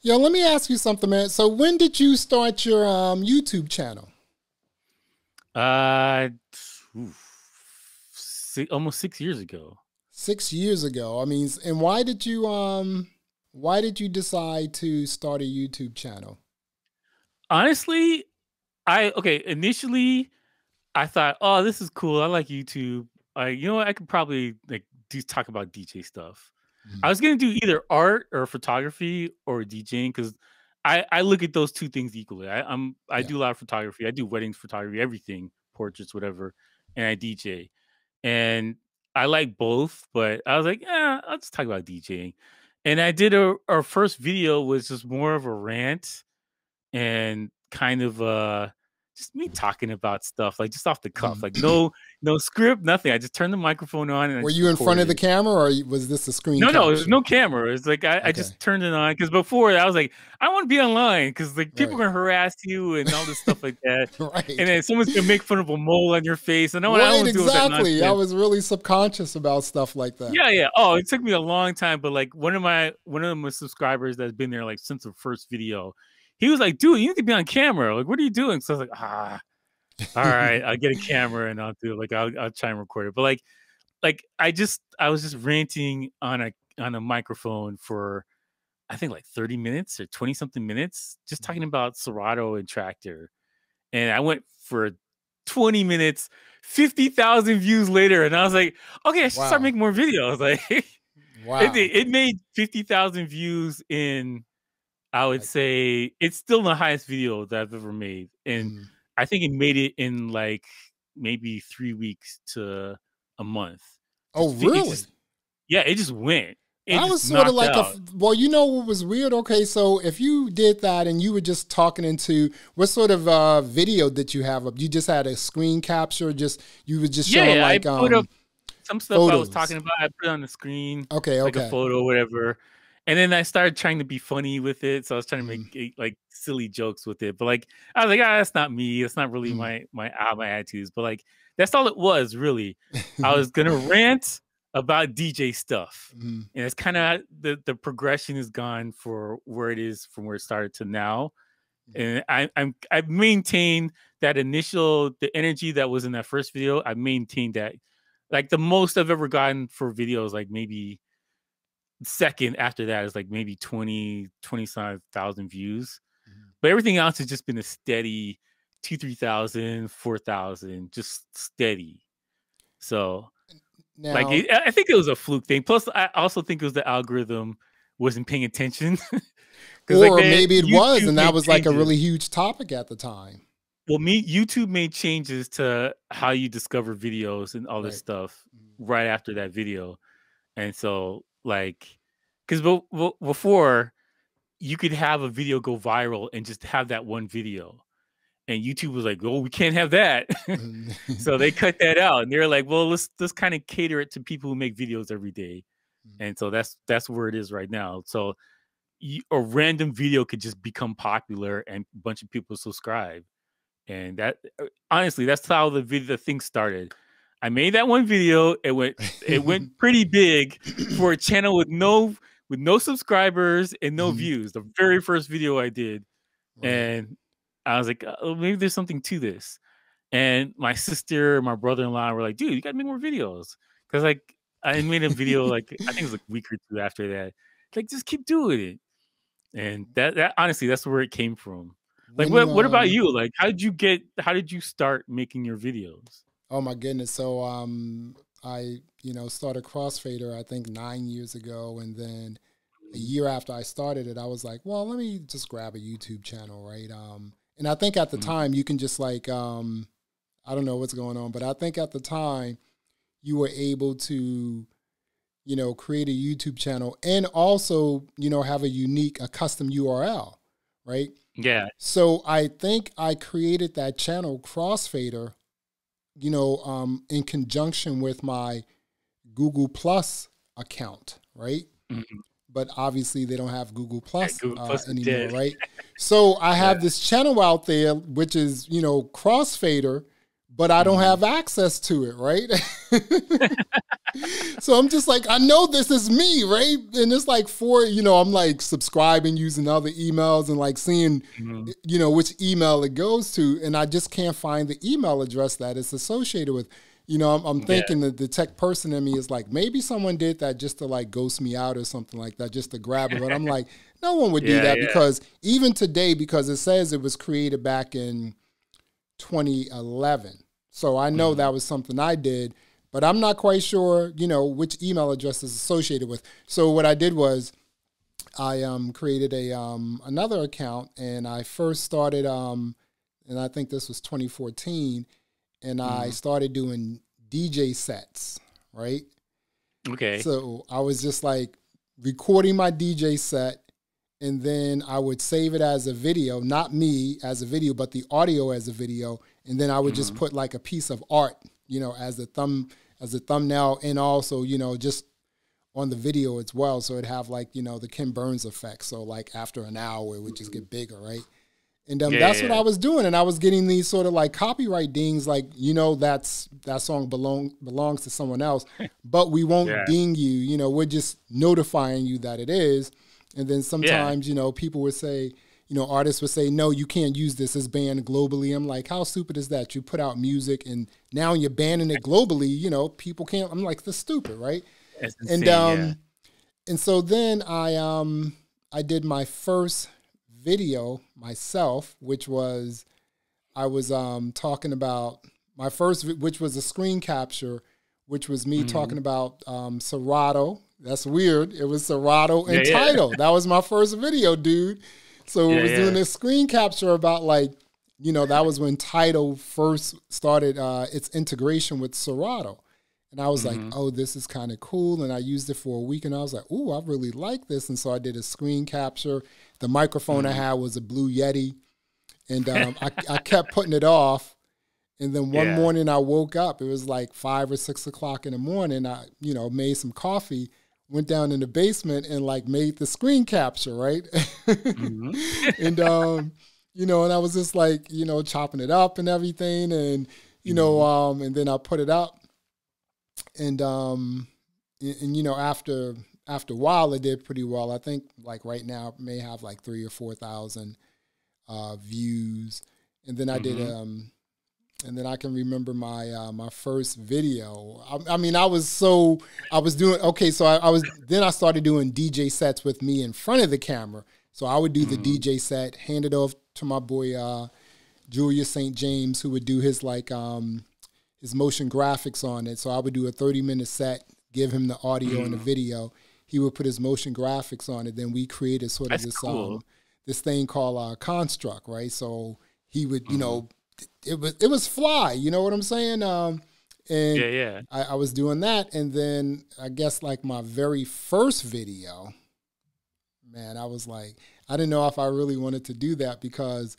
Yo, let me ask you something, man. So when did you start your YouTube channel? Almost 6 years ago. 6 years ago. I mean, and why did you decide to start a YouTube channel? Honestly, initially I thought, oh, this is cool. I like YouTube. You know what? I could probably talk about DJ stuff. I was gonna do either art or photography or DJing because I look at those two things equally. I do a lot of photography. I do weddings photography, everything, portraits, whatever, and I DJ. And I like both, but I was like, yeah, I'll just talk about DJing. And I did our first video was just more of a rant and kind of just me talking about stuff like just off the cuff, like no script, nothing. I just turned the microphone on and were you in front of the camera or was this a screen? No, there's no camera. It's like I just turned it on because before I was like, I want to be online because like people are gonna harass you and all this stuff like that. Right. And then someone's gonna make fun of a mole on your face. And I don't exactly. do that. I was really subconscious about stuff like that. Yeah. Oh, it took me a long time, but like one of my subscribers that's been there like since the first video, he was like, dude, you need to be on camera. Like, what are you doing? So I was like, all right, I'll get a camera and I'll do it. Like, I'll try and record it. But I was just ranting on a microphone for, I think like 30 minutes or 20 something minutes, just talking about Serato and Tractor. And I went for 20 minutes, 50,000 views later. And I was like, okay, I should start making more videos. Like, wow. It made 50,000 views in, I would say it's still the highest video that I've ever made. And I think it made it in like maybe 3 weeks to a month. Oh, really? It just went. I was sort of like, well, you know what was weird? Okay, so if you did that and you were just talking into, what sort of video did you have up? You just had a screen capture? You were just showing like I put up some stuff photos. I was talking about. I put it on the screen. Okay. Like a photo, whatever. And then I started trying to be funny with it. So I was trying to make like silly jokes with it. But like, I was like, that's not me. It's not really my attitudes. But like, that's all it was, really. I was going to rant about DJ stuff. And it's kind of the progression is gone for where it is from where it started to now. And I've maintained that the energy that was in that first video. I maintained that. Like the most I've ever gotten for videos, like maybe second after that is like maybe 25,000 views, but everything else has just been a steady 2,000, 3,000, 4,000, just steady. So now, like I think it was a fluke thing. Plus, I also think it was the algorithm wasn't paying attention, or maybe it was, and that was like a really huge topic at the time. Well, YouTube made changes to how you discover videos and all this stuff right after that video, and so. Like, because before you could have a video go viral and just have that one video, and YouTube was like, "Oh, we can't have that," so they cut that out, and they're like, "Well, let's kind of cater it to people who make videos every day," and so that's where it is right now. So a random video could just become popular, and a bunch of people subscribe, and that honestly, that's how the thing started. I made that one video. It went pretty big for a channel with no subscribers and no views. The very first video I did, and I was like, oh, maybe there's something to this. And my sister, my brother-in-law were like, dude, you gotta make more videos, because like I made a video like I think it was like a week or two after that. Like, just keep doing it. And that honestly, that's where it came from. Like, what about you? Like, how did you start making your videos? Oh my goodness. So I started Crossfader I think 9 years ago, and then a year after I started it, I was like, well, let me just grab a YouTube channel, right? And I think at the time you can just like I don't know what's going on, but I think at the time you were able to create a YouTube channel and also have a custom URL, right? Yeah. So I think I created that channel Crossfader in conjunction with my Google Plus account, right? But obviously they don't have Google Plus, anymore, right? So I have this channel out there, which is, Crossfader, but I don't have access to it, right? So I'm just like, I know this is me, right? And it's like I'm like subscribing using other emails and like seeing, which email it goes to. And I just can't find the email address that it's associated with. I'm thinking that the tech person in me is like, maybe someone did that just to like ghost me out or something like that, just to grab it. But I'm like, no one would do that because even today, because it says it was created back in 2011. So I know that was something I did, but I'm not quite sure, which email address is associated with. So what I did was I created another account, and I first started, and I think this was 2014, and I started doing DJ sets, right? Okay. So I was just like recording my DJ set, and then I would save it as a video, not me as a video, but the audio as a video. And then I would just put like a piece of art, as a thumbnail, and also, just on the video as well. So it'd have like, the Ken Burns effect. So like after an hour, it would just get bigger, right? And that's what I was doing. And I was getting these sort of like copyright dings, like, that song belongs to someone else, but we won't ding you, we're just notifying you that it is. And then sometimes, people would say, artists would say, no, you can't use this. It's banned globally. I'm like, how stupid is that? You put out music and now you're banning it globally. People can't. I'm like, that's stupid, right? That's insane, and so then I did my first video myself, which was I was talking about my first, which was a screen capture, which was me talking about Serato. That's weird. It was Serato and Tidal. That was my first video, dude. So it was doing a screen capture about like, that was when Tidal first started its integration with Serato. And I was like, oh, this is kind of cool. And I used it for a week and I was like, ooh, I really like this. And so I did a screen capture. The microphone I had was a Blue Yeti. And I kept putting it off. And then one morning I woke up. It was like 5 or 6 o'clock in the morning. I, made some coffee, went down in the basement and like made the screen capture, right? And, and I was just like, chopping it up and everything. And, and then I put it up. And after a while, it did pretty well. I think like right now it may have like 3,000 or 4,000 views. And then I did and then I can remember my my first video. I was doing okay. So I started doing DJ sets with me in front of the camera. So I would do the DJ set, hand it off to my boy Julius St. James, who would do his like his motion graphics on it. So I would do a 30-minute set, give him the audio and the video. He would put his motion graphics on it. Then we created sort of this thing called Construct, right? So he would, it was fly, you know what I'm saying? And I was doing that. And then I guess like my very first video, man, I was like, I didn't know if I really wanted to do that because,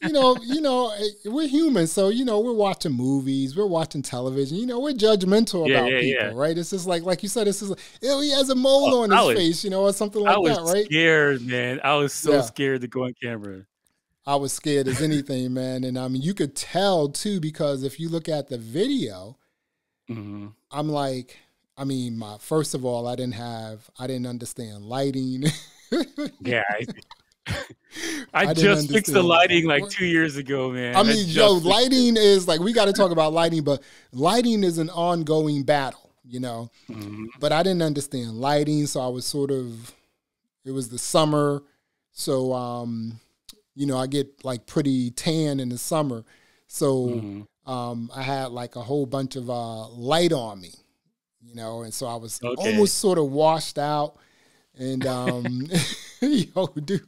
we're human. So, we're watching movies, we're watching television, we're judgmental about people, right? It's just like you said, it's just like, he has a mole on his face, or something like that, right? I was scared, man. I was so scared to go on camera. I was scared as anything, man. And I mean, you could tell too, because if you look at the video, I'm like, first of all, I didn't understand lighting. I just fixed the lighting like 2 years ago, man. Lighting is like, we got to talk about lighting, but lighting is an ongoing battle, but I didn't understand lighting. So I was it was the summer. So, I get like pretty tan in the summer. So, I had like a whole bunch of light on me, and so I was almost sort of washed out. And dude.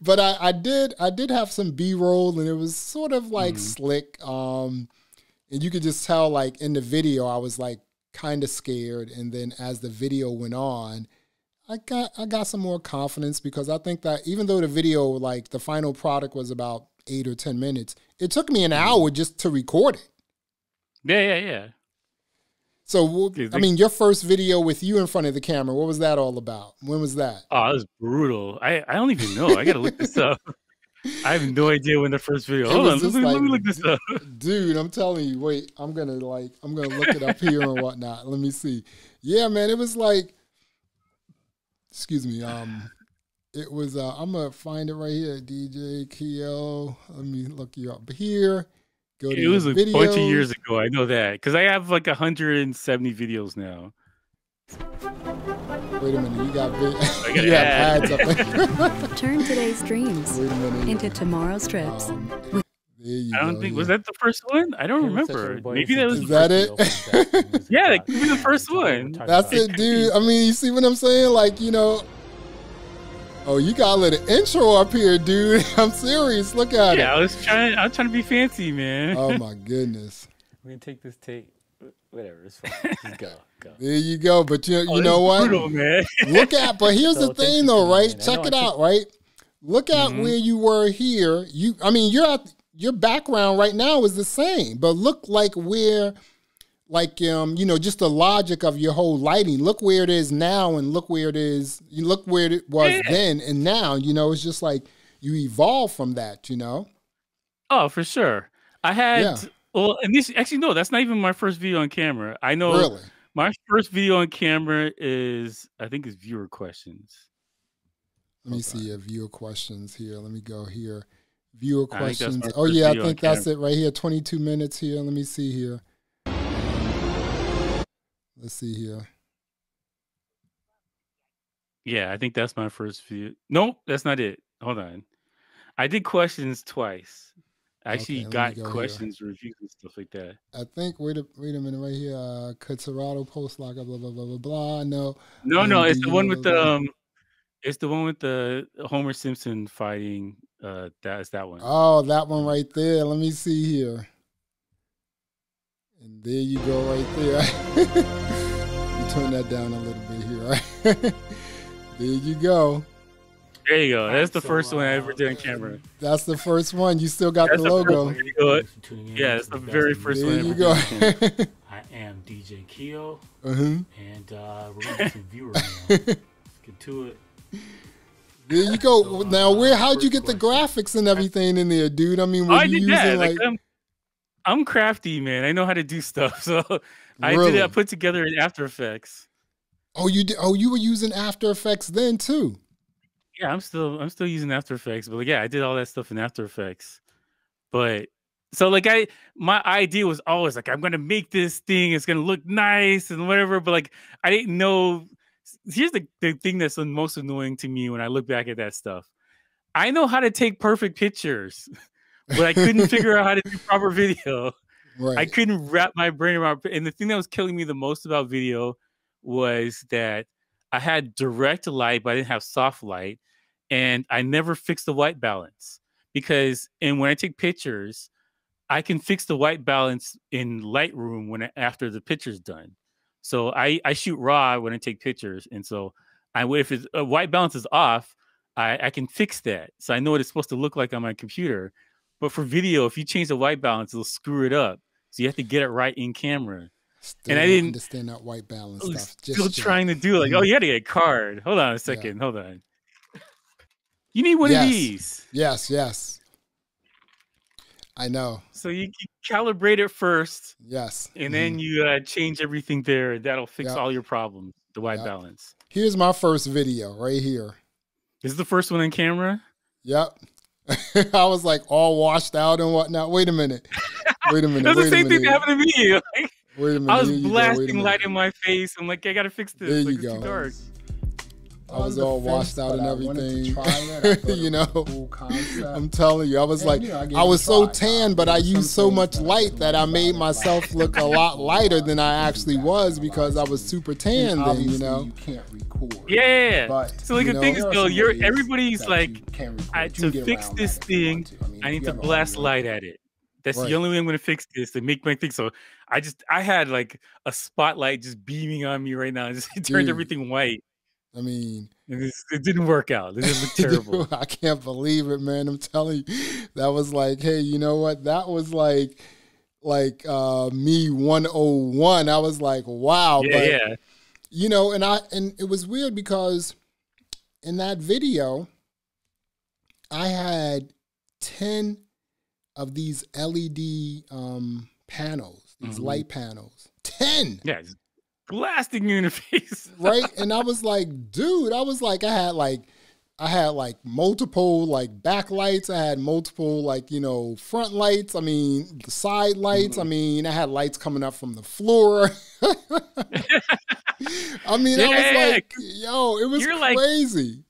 But I did have some B-roll, and it was sort of like slick. And you could just tell, like in the video, I was like kind of scared. And then as the video went on, I got some more confidence, because I think that even though the video, like the final product was about 8 or 10 minutes, it took me an hour just to record it. Yeah. So, your first video with you in front of the camera, what was that all about? When was that? Oh, it was brutal. I don't even know. I got to look this up. I have no idea when the first video. It Hold on, was just let me like, look this up. dude, I'm telling you. Wait, I'm gonna look it up here and whatnot. Let me see. Yeah, man, it was like, excuse me. It was. I'm gonna find it right here. DJ Keo. Let me look you up here. Go to It was a videos. bunch of years ago. I know that because I have like 170 videos now. Wait a minute, you got you have ads up there. Turn today's dreams into tomorrow's trips. There you I don't go, think yeah. was that the first one. I don't remember. Maybe that was. Is that it? Yeah, that could be the first one. That's it, dude. I mean, you see what I'm saying? Like, you know. Oh, you got a little intro up here, dude. I'm serious. Look at it. Yeah, I was trying to be fancy, man. Oh my goodness. We're gonna take this tape. Whatever, it's fine. Just go. There you go. But you know what? Brutal, man. Look at. But here's So the thing, though, right? man. Check it out, right? Look at where you were here. I mean, your background right now is the same, but look like where. Like, you know, just the logic of your whole lighting. Look where it is now and look where it is. You look where it was then and now, you know, it's just like you evolve from that, you know? Oh, for sure. I had, well, and this, actually, no, that's not even my first video on camera. I know Really? my first video on camera is, I think it's viewer questions. Let me see your viewer questions here. Let me go here. Viewer questions. my Oh, first yeah, I video on think that's camera. it right here. 22 minutes here. Let me see here. Let's see here. Yeah, I think that's my first video. Nope, that's not it. Hold on. I did questions twice. I actually Okay, let got me go questions, reviews, and stuff like that. I think, wait a minute right here. Could Serato post like a blah, blah, blah, blah, blah. No. No, it's the one with the. it's the one with the Homer Simpson fighting. That's that one. Oh, that one right there. Let me see here. And there you go right there. You turn that down a little bit here, right? There you go. There you go. That's the first one I ever did on camera. That's the first one. You still got That's the logo. Yeah, it's the very first There one. you go. I am DJ Keo, Uh-huh. and we're gonna get some viewer mail. Let's get to it. There you go. Now, how'd you get the graphics and everything in there, dude? I mean, were I you did using that. Like, I'm crafty, man. I know how to do stuff. So I Really? did it. I put together in After Effects. Oh, you did. Oh, you were using After Effects then too. Yeah, I'm still using After Effects, but like, yeah, I did all that stuff in After Effects. But so like my idea was always like, I'm gonna make this thing, it's gonna look nice and whatever, but like I didn't know. Here's the thing that's the most annoying to me when I look back at that stuff. I know how to take perfect pictures, but I couldn't figure out how to do proper video. Right. I couldn't wrap my brain around. And the thing that was killing me the most about video was that I had direct light, but I didn't have soft light. And I never fixed the white balance because, and when I take pictures, I can fix the white balance in Lightroom after the picture's done. So I shoot raw when I take pictures. And so if it's white balance is off, I can fix that. So I know what it's supposed to look like on my computer. But for video, if you change the white balance, it'll screw it up. So you have to get it right in camera. Still and I didn't understand that white balance stuff. Still trying to do like, oh, you had to get a card. Hold on a second. Hold on. You need one of these. Yes. I know. So you calibrate it first. Yes. And then you change everything there. That'll fix all your problems, the white balance. Here's my first video right here. This is the first one on camera? Yep. I was like all washed out and whatnot. Wait a minute. That's the same thing that happened to me. Like, wait a minute. I was blasting light in my face. I'm like, I got to fix this. There like, you go. It's too dark. I was all washed out and everything. You know, cool I'm telling you, I was like, I was so tan, but I used so much light that I made myself look a lot lighter than I actually was because I was super tan then, you know. You can't record. Yeah. But, so like the thing is though, everybody's like, to fix this thing, I need to blast light at it. That's the only way I'm going to fix this to make my thing. So I had like a spotlight just beaming on me right now. It turned everything white. I mean, it didn't work out. It just looked terrible. I can't believe it, man. I'm telling you, that was like, hey, you know what? That was like me 101. I was like, wow. Yeah. You know, and it was weird because in that video, I had 10 of these LED panels, these light panels. 10. Yeah, it's blasting you in the face. Right? And I was like, dude, I had like multiple like backlights. I had multiple like, front lights. I mean, the side lights. I mean, I had lights coming up from the floor. I mean, I was like, yo, it was crazy.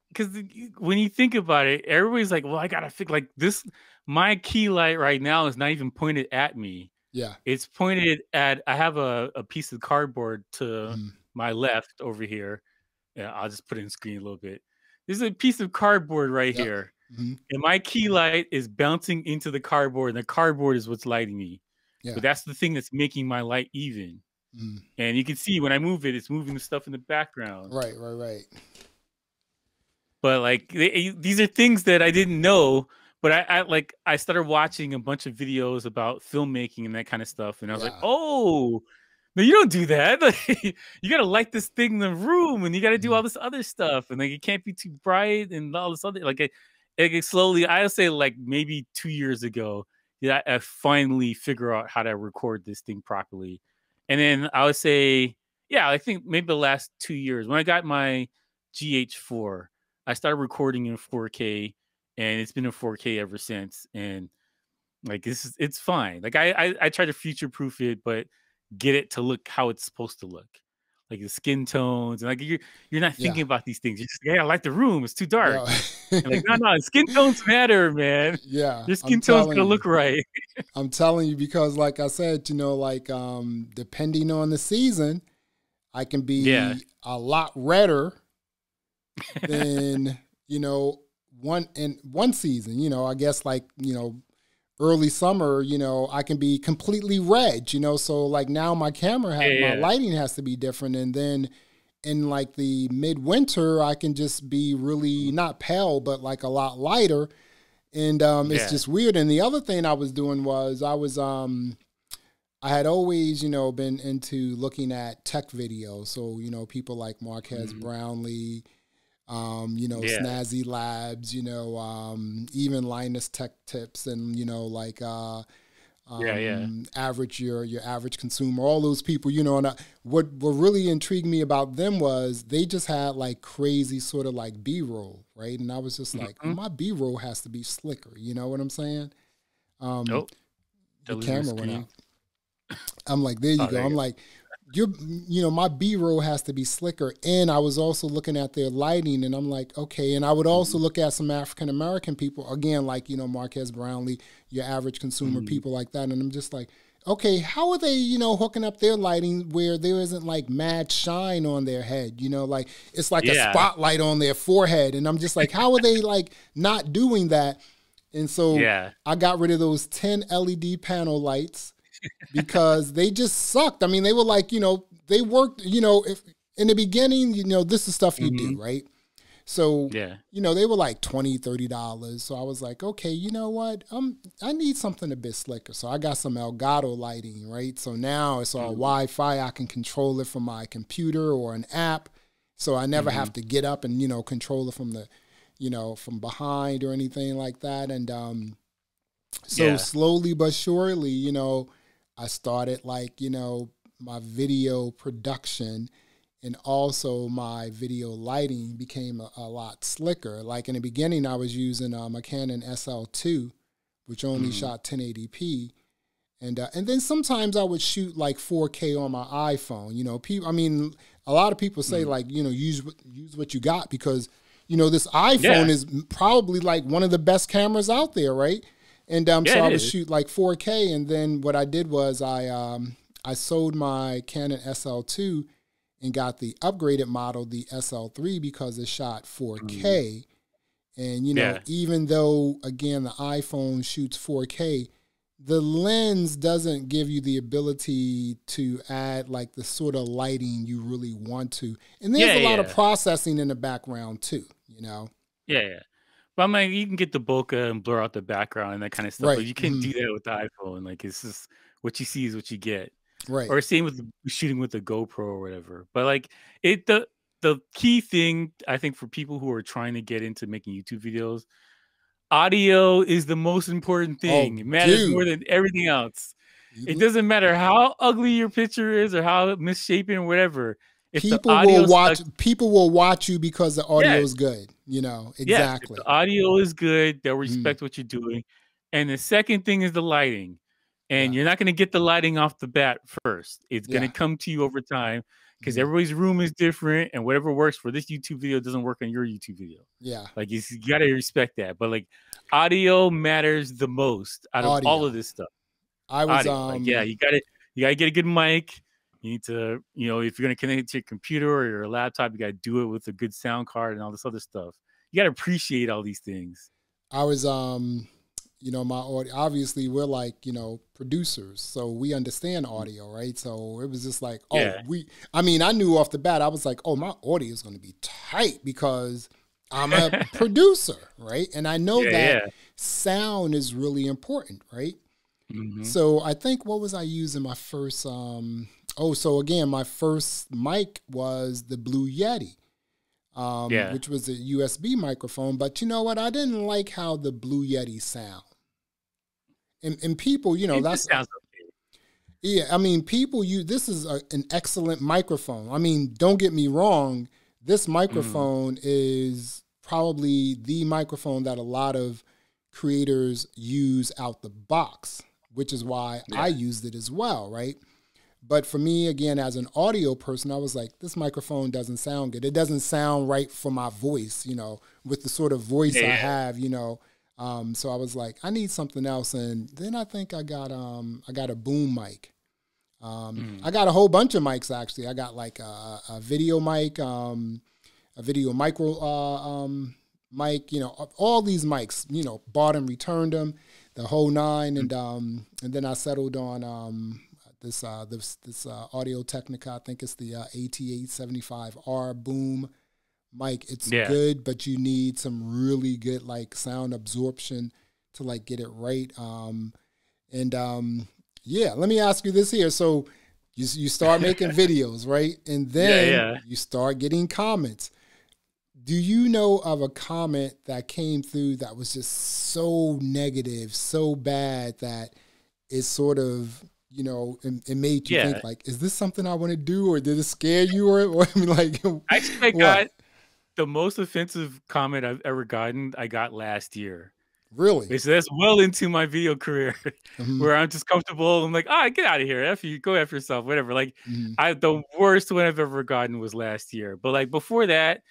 Because when you think about it, everybody's like, well, I got to fix like this. My key light right now is not even pointed at me. Yeah. It's pointed at, I have a piece of cardboard to my left over here. Yeah, I'll just put it in screen a little bit. There's a piece of cardboard right here. And my key light is bouncing into the cardboard, and the cardboard is what's lighting me. Yeah. But that's the thing that's making my light even. And you can see when I move it, it's moving the stuff in the background. Right. But like these are things that I didn't know. But I started watching a bunch of videos about filmmaking and that kind of stuff, and I was like, oh, no, you don't do that. You got to light this thing in the room, and you got to do all this other stuff, and like it can't be too bright and all this other. Like it slowly, I would say like maybe 2 years ago, I finally figure out how to record this thing properly. And then I would say, I think maybe the last 2 years when I got my GH4, I started recording in 4K, and it's been in 4K ever since. And like it's fine. Like I try to future proof it, but get it to look how it's supposed to look, like the skin tones, and like you're not thinking about these things. You're just I like the room. It's too dark. Like no, skin tones matter, man. Yeah, your skin tone's gonna look right. I'm telling you, because like I said, like depending on the season, I can be a lot redder than one season. I guess like early summer, I can be completely red, so like now my camera my lighting has to be different. And then in like the midwinter, I can just be really not pale, but like a lot lighter. And it's just weird. And the other thing I was doing was I had always, been into looking at tech videos. So, people like Marquez Brownlee, Snazzy Labs, even Linus Tech Tips, and like average your average consumer, all those people, and what really intrigued me about them was they just had like crazy sort of like B-roll, right? And I was just like, my B-roll has to be slicker, you know what I'm saying? The camera went out. I'm like, there you go. I'm like, my B-roll has to be slicker. And I was also looking at their lighting, and I'm like, okay. And I would also look at some African-American people, again, like, Marquez Brownlee, your average consumer, people like that. And I'm just like, okay, how are they, hooking up their lighting where there isn't like mad shine on their head, like it's like a spotlight on their forehead. And I'm just like, how are they like not doing that? And so I got rid of those 10 LED panel lights because they just sucked. I mean, they were like, they worked, if in the beginning, this is stuff you do, right? So, they were like $20, $30. So I was like, okay, you know what? I need something a bit slicker. So I got some Elgato lighting, right? So now it's all Wi-Fi. I can control it from my computer or an app. So I never have to get up and, control it from the, from behind or anything like that. And so slowly but surely, I started like, my video production, and also my video lighting became a lot slicker. Like in the beginning, I was using a Canon SL2, which only shot 1080p. And then sometimes I would shoot like 4K on my iPhone. People, I mean, a lot of people say like, use what you got, because, this iPhone is probably like one of the best cameras out there, right? And so I would shoot like 4K, and then what I did was I sold my Canon SL2 and got the upgraded model, the SL3, because it shot 4K. And even though again the iPhone shoots 4K, the lens doesn't give you the ability to add like the sort of lighting you really want to. And there's a lot of processing in the background too, But I mean, you can get the bokeh and blur out the background and that kind of stuff, but you can't do that with the iPhone. Like, it's just what you see is what you get. Right. Or same with shooting with the GoPro or whatever. But like the key thing, I think, for people who are trying to get into making YouTube videos, audio is the most important thing. It matters more than everything else. It doesn't matter how ugly your picture is or how misshapen or whatever. If people will watch you because the audio is good. You know, exactly. If the audio is good, they'll respect what you're doing. And the second thing is the lighting. And you're not going to get the lighting off the bat first. It's going to come to you over time because everybody's room is different, and whatever works for this YouTube video doesn't work on your YouTube video. Yeah. Like you got to respect that. But like audio matters the most out of all of this stuff. I was you got to get a good mic. You need to, you know, if you're going to connect it to your computer or your laptop, you got to do it with a good sound card and all this other stuff. You got to appreciate all these things. I was you know, my audio, obviously we're like, you know, producers, so we understand audio, right? So it was just like, I knew off the bat, I was like, oh, my audio is going to be tight because I'm a producer, right? And I know that sound is really important, right? So I think, what was I using my first, so again, my first mic was the Blue Yeti. Which was a USB microphone, but you know what? I didn't like how the Blue Yeti sound. And people, you know, that's sounds okay. Yeah. I mean, people this is an excellent microphone. I mean, don't get me wrong. This microphone is probably the microphone that a lot of creators use out the box, which is why I used it as well, right? But for me, again, as an audio person, I was like, this microphone doesn't sound good. It doesn't sound right for my voice, you know, with the sort of voice I have, you know. So I was like, I need something else. And then I think I got a boom mic. I got a whole bunch of mics, actually. I got like a video mic, a video micro mic, you know, all these mics, you know, bought and returned them, the whole nine. And then I settled on this Audio Technica. I think it's the AT875R boom mic. It's good, but you need some really good like sound absorption to like get it right. Let me ask you this here. So you start making videos, right? And then you start getting comments. Do you know of a comment that came through that was just so negative, so bad that it sort of, you know, it made you think like, is this something I want to do, or did it scare you, or I mean, like, actually, I got the most offensive comment I've ever gotten. I got last year. Really? So that's well into my video career, where I'm just comfortable. I'm like, get out of here. F you, go F yourself, whatever. Like, the worst one I've ever gotten was last year. But like before that,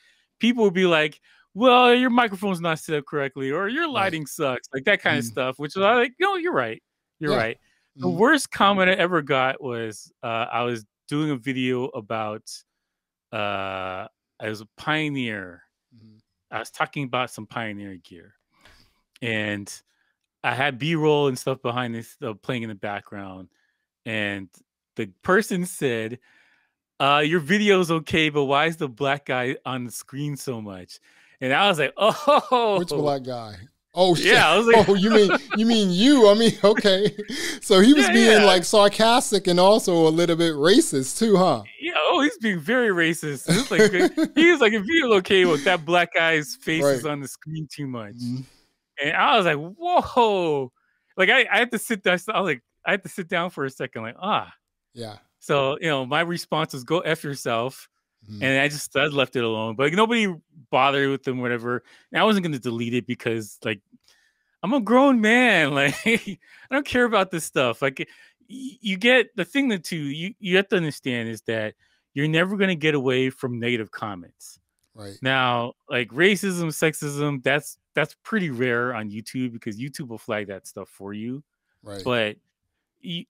people would be like, well, your microphone's not set up correctly, or your lighting sucks, like that kind of stuff, which is like, no, you're right. You're right. The worst comment I ever got was I was doing a video about I was a Pioneer. I was talking about some Pioneer gear, and I had B-roll and stuff behind this playing in the background, and the person said, your video's okay, but why is the black guy on the screen so much? And I was like, oh, which black guy? Oh shit! Yeah, I was like, oh, you mean you? I mean, okay. So he was being like sarcastic and also a little bit racist too, huh? Yeah. Oh, he's being very racist. It's like he was like, if you're okay with that black guy's face is on the screen too much, and I was like, whoa! Like I had to sit down. I was like, I had to sit down for a second. Like, yeah. So you know, my response was, go F yourself. And I left it alone, but like, nobody bothered with them, whatever. And I wasn't going to delete it because like, I'm a grown man. Like, I don't care about this stuff. Like, you get the thing that you have to understand is that you're never going to get away from negative comments. Right. Now, like racism, sexism, that's pretty rare on YouTube because YouTube will flag that stuff for you. Right. But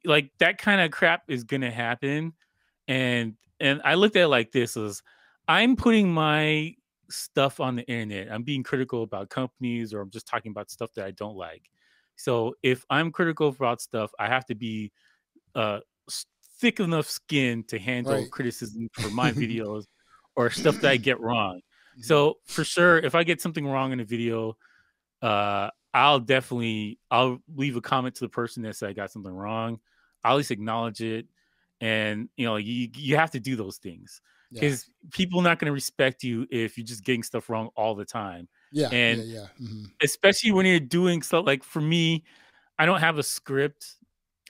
like that kind of crap is going to happen. And I looked at it like this: is I'm putting my stuff on the internet. I'm being critical about companies, or I'm just talking about stuff that I don't like. So if I'm critical about stuff, I have to be thick enough skin to handle criticism for my videos or stuff that I get wrong. So for sure, if I get something wrong in a video, I'll leave a comment to the person that said I got something wrong. I'll at least acknowledge it. And, you know, you have to do those things because people are not going to respect you if you're just getting stuff wrong all the time. Yeah. And Yeah. Mm-hmm. especially when you're doing stuff like, for me, I don't have a script.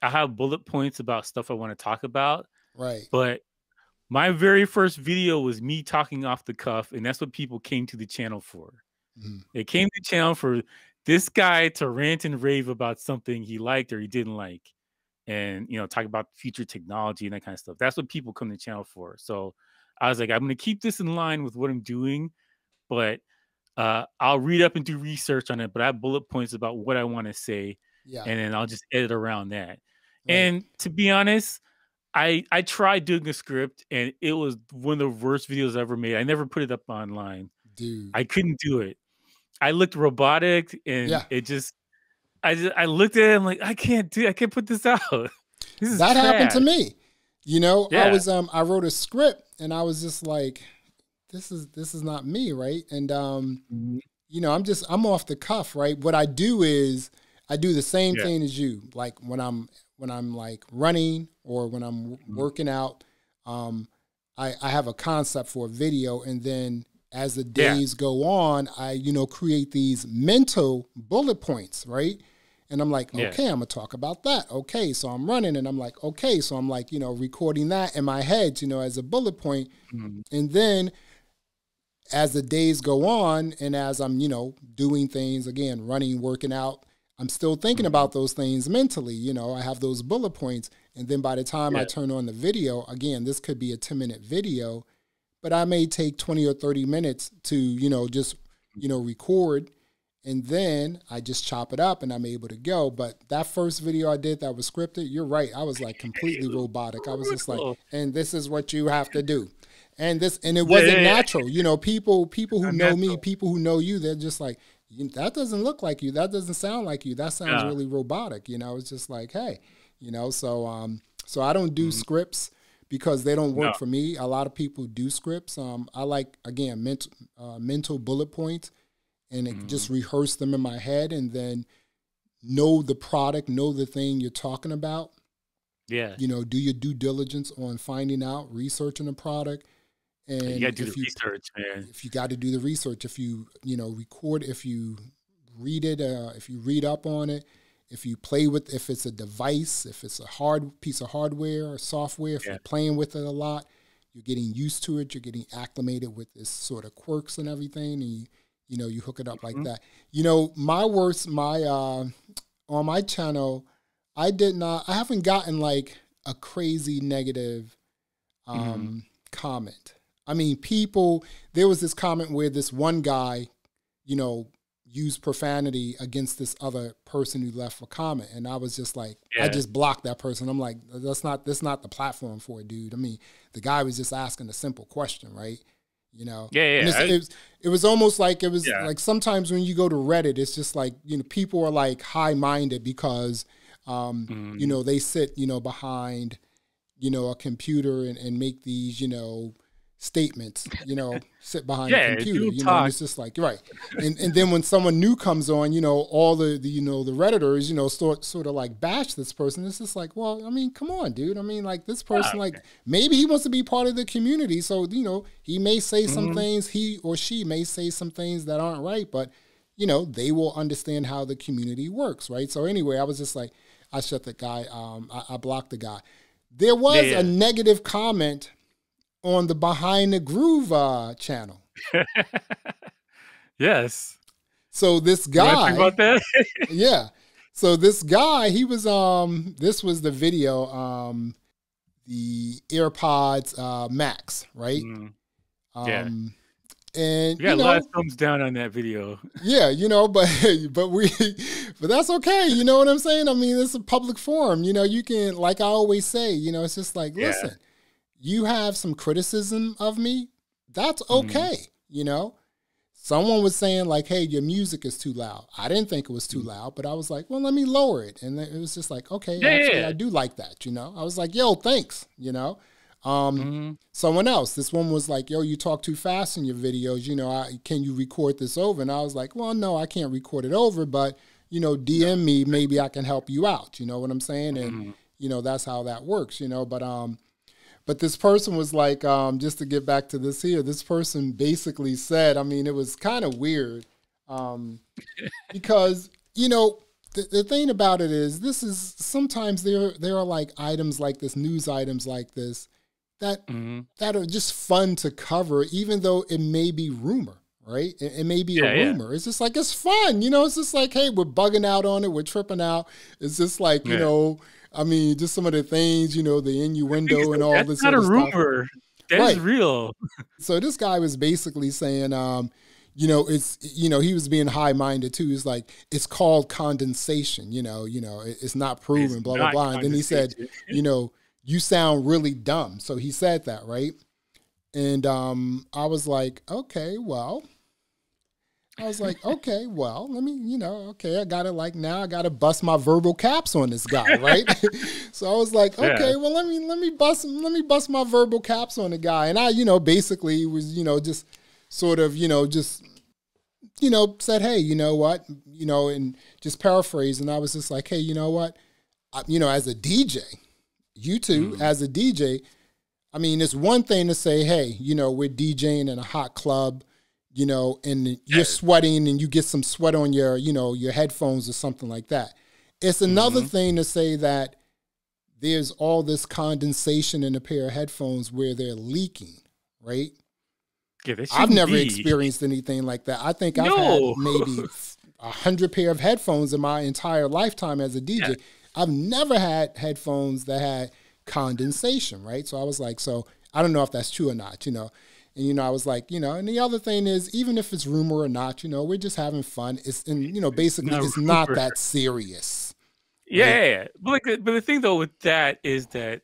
I have bullet points about stuff I want to talk about. Right. But my very first video was me talking off the cuff, and that's what people came to the channel for. Mm-hmm. They came to the channel for this guy to rant and rave about something he liked or he didn't like, and talk about future technology and that kind of stuff. That's what people come to the channel for. So I was like, I'm going to keep this in line with what I'm doing, but I'll read up and do research on it. But I have bullet points about what I want to say, and then I'll just edit around that. Right. And to be honest, I tried doing a script, and it was one of the worst videos I ever made. I never put it up online. Dude, I couldn't do it. I looked robotic, and it just. I looked at it. I'm like, I can't put this out. This is that trash. happened to me. I was I wrote a script, and I was just like, this is not me, right? And I'm off the cuff, right? What I do is I do the same thing as you. Like when I'm like running or when I'm working out, I have a concept for a video, and then as the days go on, I create these mental bullet points, right? And I'm like, okay, I'm gonna talk about that. Okay, so I'm running, and I'm like, okay, so I'm like, recording that in my head, as a bullet point. And then as the days go on, and as I'm, doing things again, running, working out, I'm still thinking about those things mentally. I have those bullet points. And then by the time I turn on the video, again, this could be a 10-minute video, but I may take 20 or 30 minutes to, just, record. And then I just chop it up and I'm able to go. But that first video I did that was scripted, you're right. I was like completely robotic. I was just like, and this is what you have to do. And it wasn't natural. People who know me, people who know you, they're just like, that doesn't look like you. That doesn't sound like you. That sounds really robotic. It's just like, hey, so I don't do scripts because they don't work for me. A lot of people do scripts. I like, again, mental bullet points. And just rehearse them in my head, and then know the product, know the thing you're talking about. Yeah. Do your due diligence on finding out, researching the product. And you got to do the research, man. If you got to do the research, if you, record, if you read it, if you read up on it, if you play with, if it's a device, if it's a hard piece of hardware or software, if you're playing with it a lot, you're getting used to it, you're getting acclimated with this sort of quirks and everything, and you hook it up like that. On my channel, I haven't gotten like a crazy negative comment. I mean, there was this comment where this one guy, used profanity against this other person who left a comment. And I was just like, I just blocked that person. I'm like, that's not the platform for it, dude. I mean, the guy was just asking a simple question, right? It was almost like like sometimes when you go to Reddit, it's just like, people are like high-minded because, they sit, behind, a computer and make these, statements, sit behind a computer, and it's just like, right. And then when someone new comes on, all the Redditors, sort of like bash this person. It's just like, well, I mean, come on, dude. I mean, like this person, like maybe he wants to be part of the community. So, he may say some things, he or she may say some things that aren't right, but, they will understand how the community works, right? So anyway, I was just like, I shut the guy, I blocked the guy. There was a negative comment on the Behind the Groove channel. Yes. So this guy, about that? yeah. So this guy, he was this was the video, the AirPods Max, right? And we got a lot of thumbs down on that video. Yeah, but that's okay. You know what I'm saying? I mean, it's a public forum. You can, like I always say, it's just like, listen, you have some criticism of me. That's okay. Someone was saying like, hey, your music is too loud. I didn't think it was too loud, but I was like, well, let me lower it. And it was just like, okay, actually, I do like that. I was like, yo, thanks. Someone else, this one was like, yo, you talk too fast in your videos. Can you record this over? And I was like, well, no, I can't record it over, but, DM me, maybe I can help you out. You know what I'm saying? And, that's how that works, but this person was like, just to get back to this here, this person basically said, I mean, it was kind of weird. Because, you know, the thing about it is this is sometimes there are like items like this, news items like this, that that are just fun to cover, even though it may be rumor, right? It may be a rumor. It's just like, it's fun, you know. It's just like, hey, we're bugging out on it, we're tripping out. It's just like, you know, I mean, just some of the things, you know, the innuendo and all this sort of stuff. That's not a rumor. That is real. So this guy was basically saying, you know, it's, you know, he was being high-minded too. He's like, it's called condensation, you know, it's not proven, blah, blah, blah. And then he said, you know, you sound really dumb. So he said that, right? And I was like, okay, well, let me, you know, okay, I gotta bust my verbal caps on this guy, right? So I was like, okay, well, let me bust my verbal caps on the guy. And I, you know, basically was, you know, just sort of, you know, just, you know, said, hey, you know what, you know, and just paraphrase. And I was just like, hey, you know what, you know, as a DJ, you two, as a DJ, I mean, it's one thing to say, hey, you know, we're DJing in a hot club, you know, and you're sweating and you get some sweat on your, you know, your headphones or something like that. It's another thing to say that there's all this condensation in a pair of headphones where they're leaking, right? Yeah, I've never experienced anything like that. I think I've had maybe 100 pair of headphones in my entire lifetime as a DJ. Yeah. I've never had headphones that had condensation, right? So I was like, so I don't know if that's true or not, you know. And, you know, I was like, you know, and the other thing is, even if it's rumor or not, you know, we're just having fun. It's, and, you know, basically it's not that serious. Yeah. Right? But the thing, though, with that is that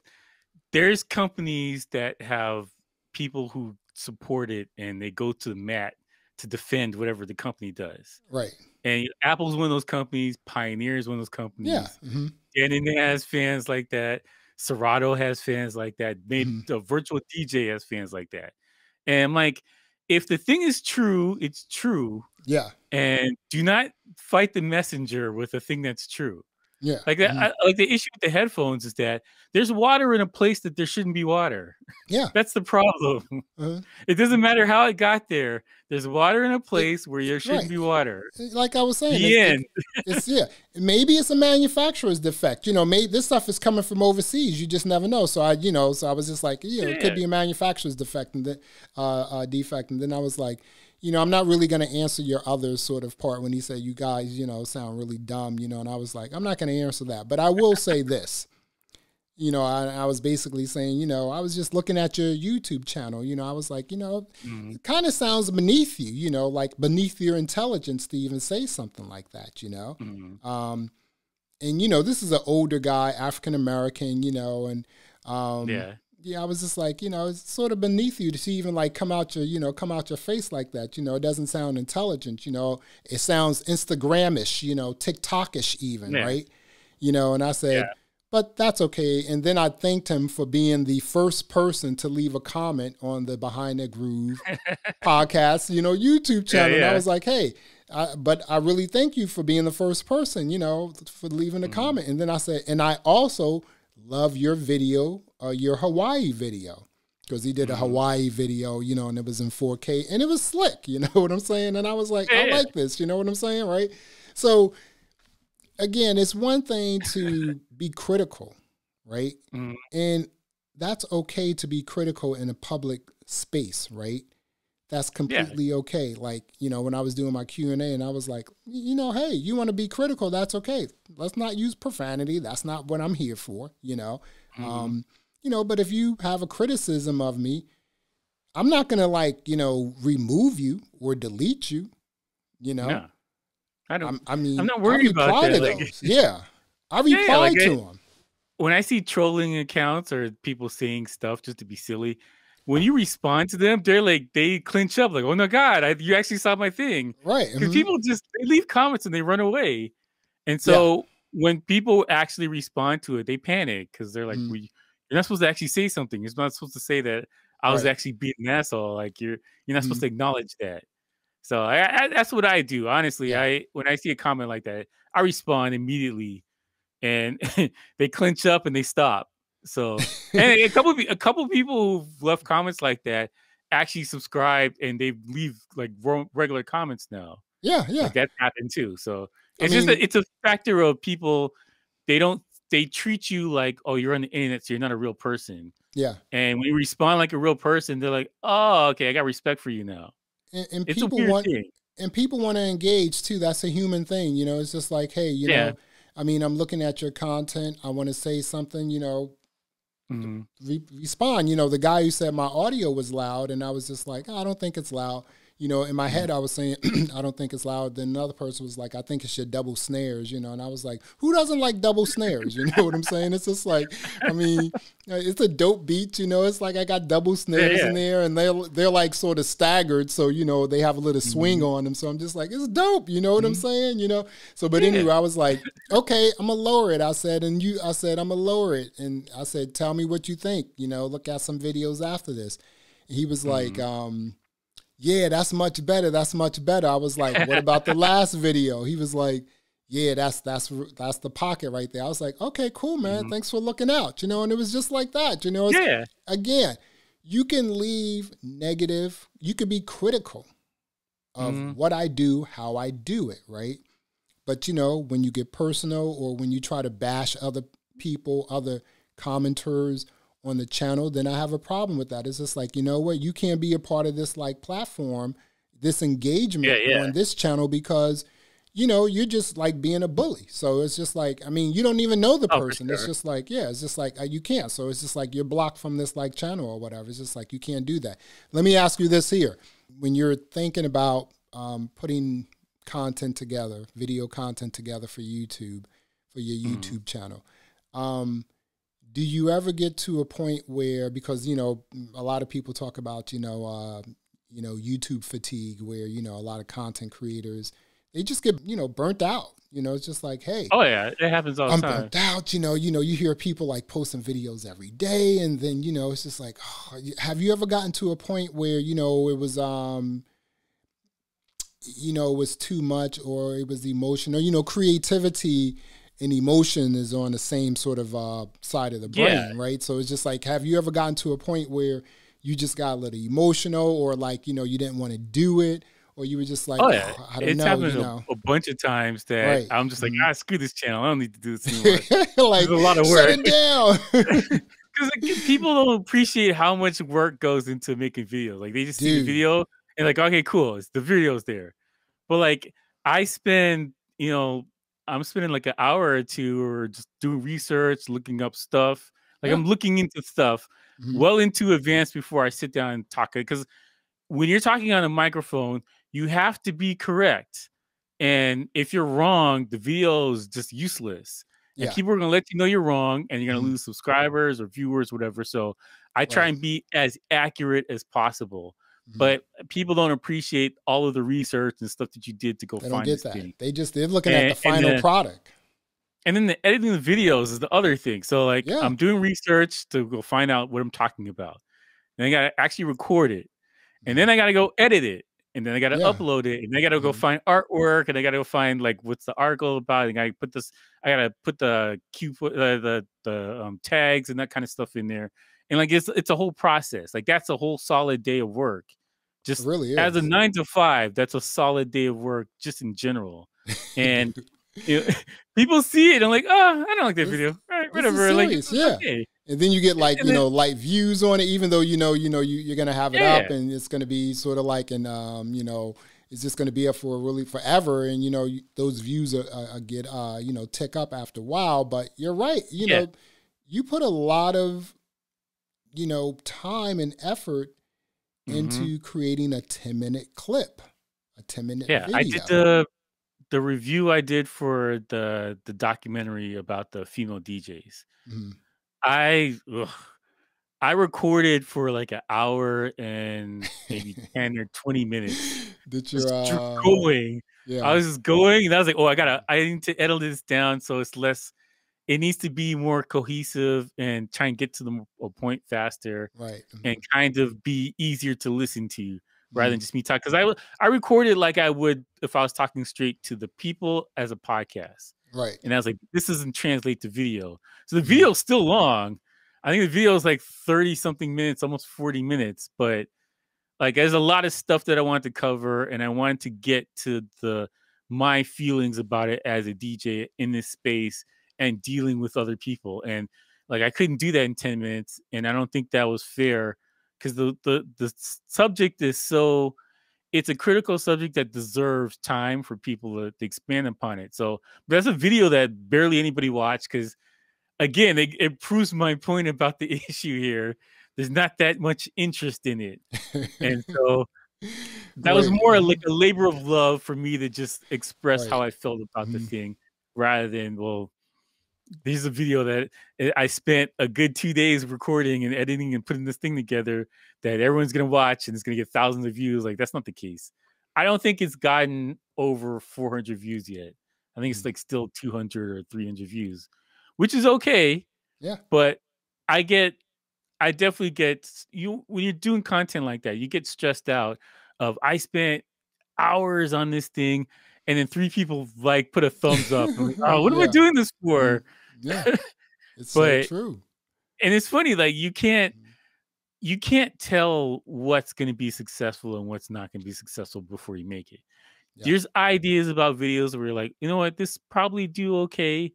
there's companies that have people who support it and they go to the mat to defend whatever the company does. Right. And Apple's one of those companies. Pioneer is one of those companies. Yeah. And it has fans like that. Serato has fans like that. Maybe the virtual DJ has fans like that. And I'm like, if the thing is true, it's true. Yeah. And do not fight the messenger with a thing that's true. Yeah. Like that. Like the issue with the headphones is that there's water in a place that there shouldn't be water. Yeah. That's the problem. It doesn't matter how it got there. There's water in a place where there shouldn't be water. Like I was saying, it's maybe it's a manufacturer's defect. You know, maybe this stuff is coming from overseas. You just never know. So I was just like, it could be a manufacturer's defect and defect. And then I was like, you know, I'm not really going to answer your other sort of part when he said, you guys, you know, sound really dumb, you know, and I was like, I'm not going to answer that. But I will say this. You know, I was basically saying, you know, I was just looking at your YouTube channel. You know, I was like, you know, it kind of sounds beneath you, know, like beneath your intelligence to even say something like that, you know. And, you know, this is an older guy, African-American, you know, and I was just like, you know, it's sort of beneath you to even like come out your face like that. You know, it doesn't sound intelligent, you know, it sounds Instagram-ish, you know, TikTok-ish even, right? You know, and I said, but that's okay. And then I thanked him for being the first person to leave a comment on the Behind the Groove podcast, you know, YouTube channel. And I was like, hey, but I really thank you for being the first person, you know, for leaving a comment. And then I said, and I also love your video, your Hawaii video, because he did a Hawaii video, you know, and it was in 4K and it was slick, you know what I'm saying? And I was like, I like this, you know what I'm saying, right? So, again, it's one thing to be critical, right? And that's okay to be critical in a public space, right? That's completely okay. Like, you know, when I was doing my Q&A and I was like, you know, hey, you want to be critical, that's okay. Let's not use profanity. That's not what I'm here for, you know? You know, but if you have a criticism of me, I'm not going to like, you know, remove you or delete you, you know? No. I'm not worried about that. I reply to them. When I see trolling accounts or people saying stuff just to be silly, when you respond to them, they clinch up like, oh no, God, you actually saw my thing. Right. Because people they leave comments and they run away. And so when people actually respond to it, they panic because they're like, you're not supposed to actually say something. You're not supposed to say that I was actually being an asshole. Like you're not supposed to acknowledge that. So that's what I do. Honestly, when I see a comment like that, I respond immediately, and they clinch up and they stop. So, and a couple people who've left comments like that actually subscribed and they leave like regular comments now. Yeah, yeah. Like that's happened too. So it's it's a factor of people. They treat you like, oh, you're on the internet, so you're not a real person. Yeah. And when you respond like a real person, they're like, oh, okay, I got respect for you now. And it's people a weird thing. And people want to engage too. That's a human thing. You know, it's just like, hey, you know, I mean, I'm looking at your content. I want to say something, you know, respond. You know, the guy who said my audio was loud, and I was just like, I don't think it's loud. You know, in my head, I was saying, I don't think it's loud. Then another person was like, I think it should double snares, you know. And I was like, who doesn't like double snares? You know what I'm saying? It's just like, I mean, it's a dope beat, you know. It's like I got double snares in there, and they're like sort of staggered. So, you know, they have a little swing on them. So I'm just like, it's dope. You know what I'm saying? You know. So, but anyway, I was like, okay, I'm going to lower it. I said, I'm going to lower it. And I said, tell me what you think. You know, look at some videos after this. He was like, yeah, that's much better. That's much better. I was like, what about the last video? He was like, yeah, that's the pocket right there. I was like, okay, cool, man. Thanks for looking out. You know, and it was just like that. You know, again, you can leave negative. You could be critical of what I do, how I do it, right? But, you know, when you get personal or when you try to bash other people, other commenters on the channel, then I have a problem with that. It's just like, you know what, you can't be a part of this like platform, this engagement on this channel because, you know, you're just like being a bully. So it's just like, I mean, you don't even know the person. Sure. It's just like, it's just like you can't. So it's just like you're blocked from this like channel or whatever. It's just like you can't do that. Let me ask you this here. When you're thinking about putting content together, video content together for YouTube, for your YouTube channel, do you ever get to a point where, because, you know, a lot of people talk about, you know, YouTube fatigue, where, you know, a lot of content creators, they just get, you know, burnt out. You know, it's just like, hey. Oh, yeah, it happens all the time. I'm burnt out. You know, you hear people like posting videos every day. And then, you know, it's just like, have you ever gotten to a point where, you know, it was, you know, it was too much, or it was emotional? You know, creativity and emotion is on the same sort of side of the brain, right? So it's just like, have you ever gotten to a point where you just got a little emotional, or like, you know, you didn't want to do it, or you were just like, I don't know. It's happened a bunch of times that I'm just like, screw this channel. I don't need to do this anymore. Like, there's a lot of work. Shut it down. Because people don't appreciate how much work goes into making videos. Like, they just see the video and like, okay, cool, the video's there. But like, I spend, you know, I'm spending like an hour or two or just doing research, looking up stuff. Like I'm looking into stuff well into advance before I sit down and talk. Because when you're talking on a microphone, you have to be correct. And if you're wrong, the video is just useless. And people are going to let you know you're wrong, and you're going to lose subscribers or viewers, whatever. So I try and be as accurate as possible. But people don't appreciate all of the research and stuff that you did to go find this thing. They're looking at the final product. And then the editing the videos is the other thing. So like I'm doing research to go find out what I'm talking about. And I got to actually record it. And then I got to go edit it. And then I got to upload it. And I got to go find artwork. And I got to go find like, what's the article about? And I got to put the tags and that kind of stuff in there. And like, it's a whole process. Like that's a whole solid day of work. Just really as a 9 to 5, that's a solid day of work just in general. And you know, people see it and like, oh, I don't like that video. All right, whatever. Like, okay. And then you get like, you know, light views on it, even though, you're going to have it up and it's going to be sort of like an, you know, it's just going to be up for really forever. And, you know, those views get, you know, tick up after a while. But you're right. You know, you put a lot of, you know, time and effort into creating a 10-minute clip, a 10-minute video. I did the review I did for the documentary about the female DJs. I recorded for like an hour and maybe 10 or 20 minutes. Did you going? I was just going, and I was like, oh, I need to edit this down so it's less. It needs to be more cohesive and try and get to the point faster, right? And kind of be easier to listen to rather than just me talk. Because I recorded like I would if I was talking straight to the people as a podcast, right? And I was like, this doesn't translate to video, so the video is still long. I think the video is like 30 something minutes, almost 40 minutes, but like there's a lot of stuff that I wanted to cover, and I wanted to get to my feelings about it as a DJ in this space and dealing with other people. And like I couldn't do that in 10 minutes, and I don't think that was fair because the subject is so, it's a critical subject that deserves time for people to expand upon it. So that's a video that barely anybody watched because, again, it proves my point about the issue here. There's not that much interest in it. And so that was more like a labor of love for me to just express how I felt about the thing rather than, well, this is a video that I spent a good 2 days recording and editing and putting this thing together that everyone's going to watch and it's going to get thousands of views. Like, that's not the case. I don't think it's gotten over 400 views yet. I think it's like still 200 or 300 views, which is okay. Yeah. But I definitely get, you when you're doing content like that, you get stressed out of, I spent hours on this thing and then 3 people like put a thumbs up. Like, oh, what am I doing this for? Yeah, it's so true. And it's funny, like you can't tell what's going to be successful and what's not going to be successful before you make it. Yeah. There's ideas about videos where you're like, you know what, this probably do okay.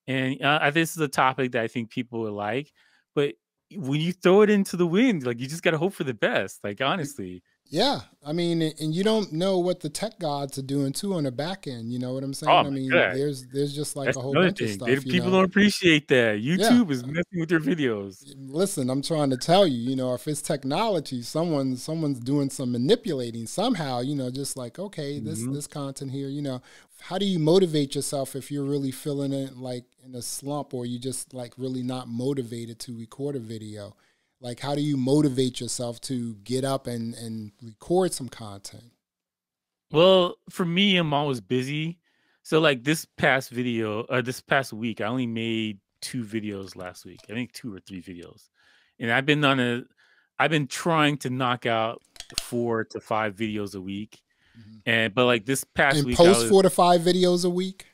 And this is a topic that I think people would like, but when you throw it into the wind, like you just got to hope for the best. Like, honestly. Yeah. I mean, and you don't know what the tech gods are doing too on the back end. You know what I'm saying? I mean, there's just like a whole bunch of stuff. People don't appreciate that. YouTube is messing with their videos. Listen, I'm trying to tell you, you know, if it's technology, someone's doing some manipulating somehow, you know, just like, okay, this content here, you know, how do you motivate yourself if you're really feeling it like in a slump, or you just like really not motivated to record a video? Like, how do you motivate yourself to get up and record some content? Well, for me, I'm always busy. So like this past week, I only made 2 videos last week. I think 2 or 3 videos. And I've been trying to knock out 4 to 5 videos a week. But like this past week, post 4 to 5 videos a week.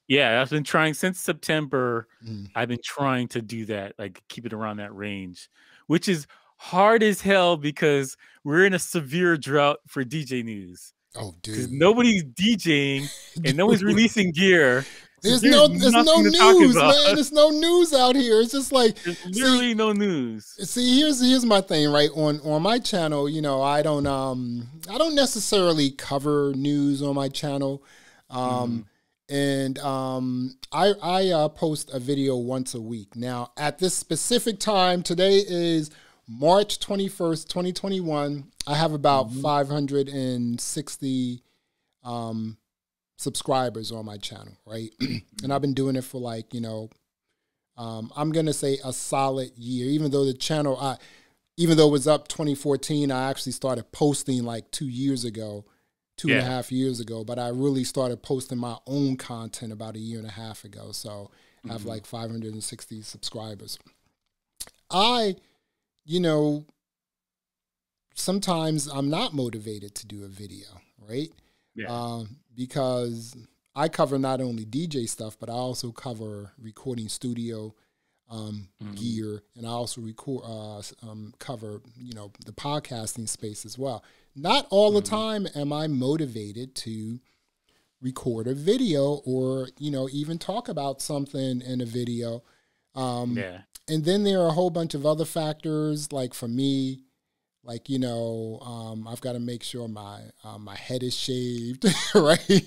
Yeah, I've been trying since September. I've been trying to do that, like keep it around that range, which is hard as hell because we're in a severe drought for DJ news. Oh, dude. Because nobody's DJing and no one's releasing gear. There's no news, man. There's no news out here. It's just like there's literally no news. See, here's my thing, right? On my channel, you know, I don't necessarily cover news on my channel. And I post a video once a week. Now, at this specific time, today is March 21st, 2021. I have about 560 subscribers on my channel, right? And I've been doing it for like, you know, I'm going to say a solid year, even though the channel, even though it was up 2014, I actually started posting like 2 years ago. 2.5 years ago, but I really started posting my own content about 1.5 years ago. So I have like 560 subscribers. You know, sometimes I'm not motivated to do a video, right? Yeah. Because I cover not only DJ stuff, but I also cover recording studio gear, and I also cover, you know, the podcasting space as well. Not all the time am I motivated to record a video or, you know, even talk about something in a video. And then there are a whole bunch of other factors, like for me, like, you know, I've got to make sure my head is shaved, right?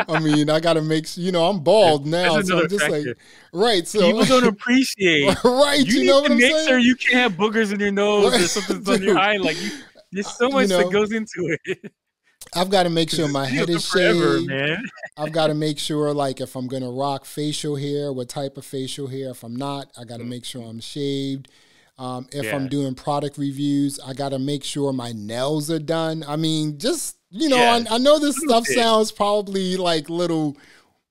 I mean, I got to make sure, you know, I'm bald now, so I'm just factor. Like, right. So people don't appreciate, right? You know what I'm saying? Make sure you can't have boogers in your nose or something's on your eye. Like, there's so much that goes into it. I've got to make sure my head is shaved. Man. I've got to make sure, like, if I'm going to rock facial hair, what type of facial hair. If I'm not, I got to make sure I'm shaved. If I'm doing product reviews, I got to make sure my nails are done. I mean, just, you know, I know this stuff sounds probably like little,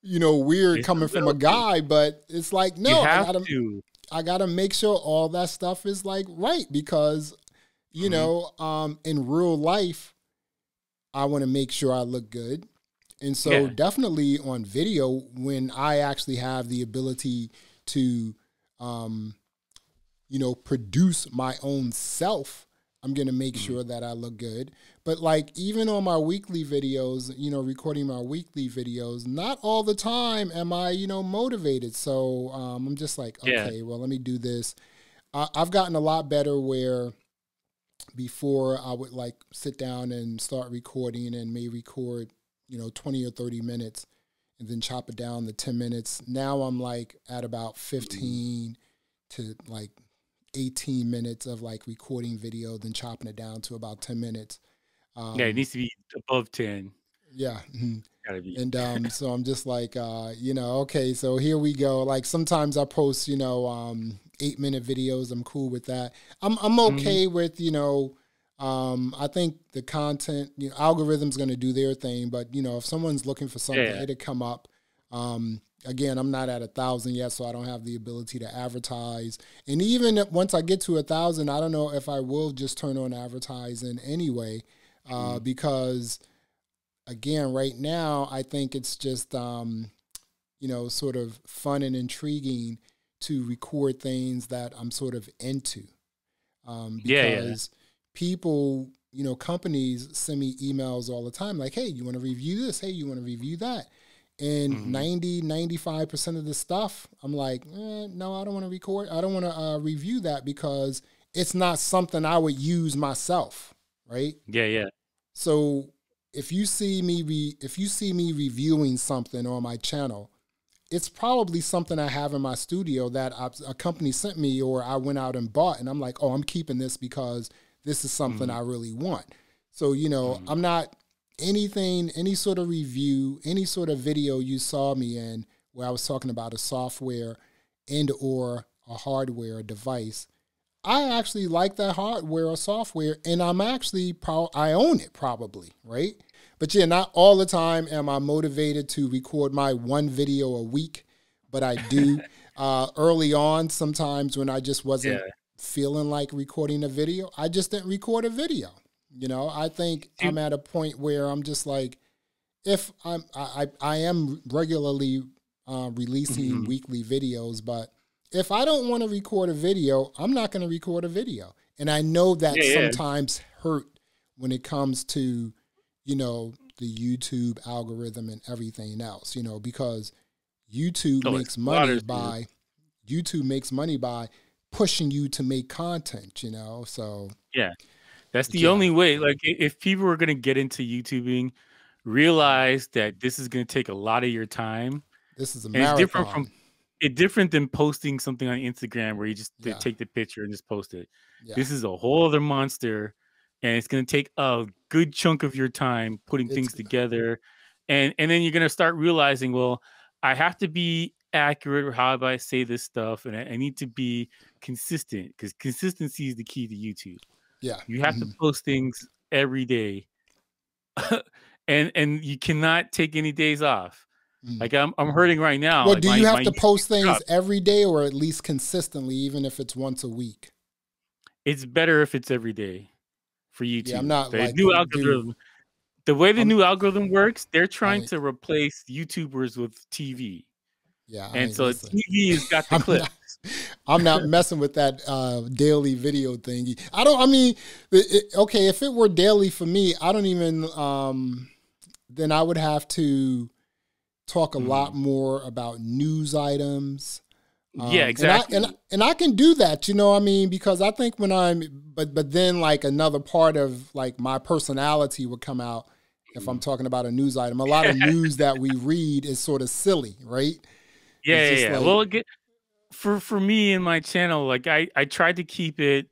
you know, weird coming from a guy, but it's like, no, I got to make sure all that stuff is like right, because, you know, in real life, I want to make sure I look good. And so definitely on video, when I actually have the ability to, you know, produce my own self, I'm going to make sure that I look good. But like even on my weekly videos, you know, recording my weekly videos, not all the time am I, you know, motivated. So I'm just like, okay, well, let me do this. I've gotten a lot better where before I would like sit down and start recording and may record, you know, 20 or 30 minutes and then chop it down to 10 minutes. Now I'm like at about 15 to like 18 minutes of like recording video, then chopping it down to about 10 minutes. It needs to be above 10. Yeah. Gotta be. And so I'm just like, you know, okay, so here we go. Like sometimes I post, you know, 8-minute videos. I'm cool with that. I'm okay with, you know, I think the content, you know, algorithm's going to do their thing, but you know, if someone's looking for something, it'll come up. Again, I'm not at 1,000 yet, so I don't have the ability to advertise. And even once I get to 1,000, I don't know if I will just turn on advertising anyway, because again, right now, I think it's just, you know, sort of fun and intriguing to record things that I'm sort of into. Because people, you know, companies send me emails all the time like, hey, you want to review this? Hey, you want to review that? And 95% of the stuff, I'm like, no, I don't want to record. I don't want to review that because it's not something I would use myself, right? Yeah. So if you see me reviewing something on my channel, it's probably something I have in my studio that a company sent me or I went out and bought, and I'm like, oh, I'm keeping this because this is something I really want. So, you know, I'm not any sort of review, any sort of video you saw me in where I was talking about a software and or a hardware device. I actually like that hardware or software, and I'm actually I own it probably, right? But yeah, not all the time am I motivated to record my one video a week, but I do. Early on, sometimes when I just wasn't feeling like recording a video, I just didn't record a video. You know, I think I'm at a point where I'm just like, if I am regularly releasing weekly videos, but if I don't want to record a video, I'm not going to record a video. And I know that sometimes hurt when it comes to, you know, the YouTube algorithm and everything else, you know, because YouTube makes money by pushing you to make content, you know, so. Yeah. That's the only way. Like, if people are going to get into YouTubing, realize that this is going to take a lot of your time. This is a marathon. It's different than posting something on Instagram where you just take the picture and just post it. Yeah. This is a whole other monster, and it's going to take a good chunk of your time putting things together. And then you're going to start realizing, well, I have to be accurate with how I say this stuff, and I need to be consistent because consistency is the key to YouTube. Yeah, you have to post things every day, and you cannot take any days off. Like I'm hurting right now. Well, like do you have to post things every day or at least consistently, even if it's once a week? It's better if it's every day for YouTube. Yeah, I'm not like new algorithm. The way the new algorithm works, they're trying to replace YouTubers with TV. Yeah, and so TV has got the clips. I'm not messing with that daily video thing. Okay, if it were daily for me, I don't even, then I would have to talk a lot more about news items. Yeah, exactly. And I can do that, you know what I mean? Because I think when but then like another part of like my personality would come out if I'm talking about a news item. A lot of news that we read is sort of silly, right? Yeah. Like, well, for me and my channel, like I tried to keep it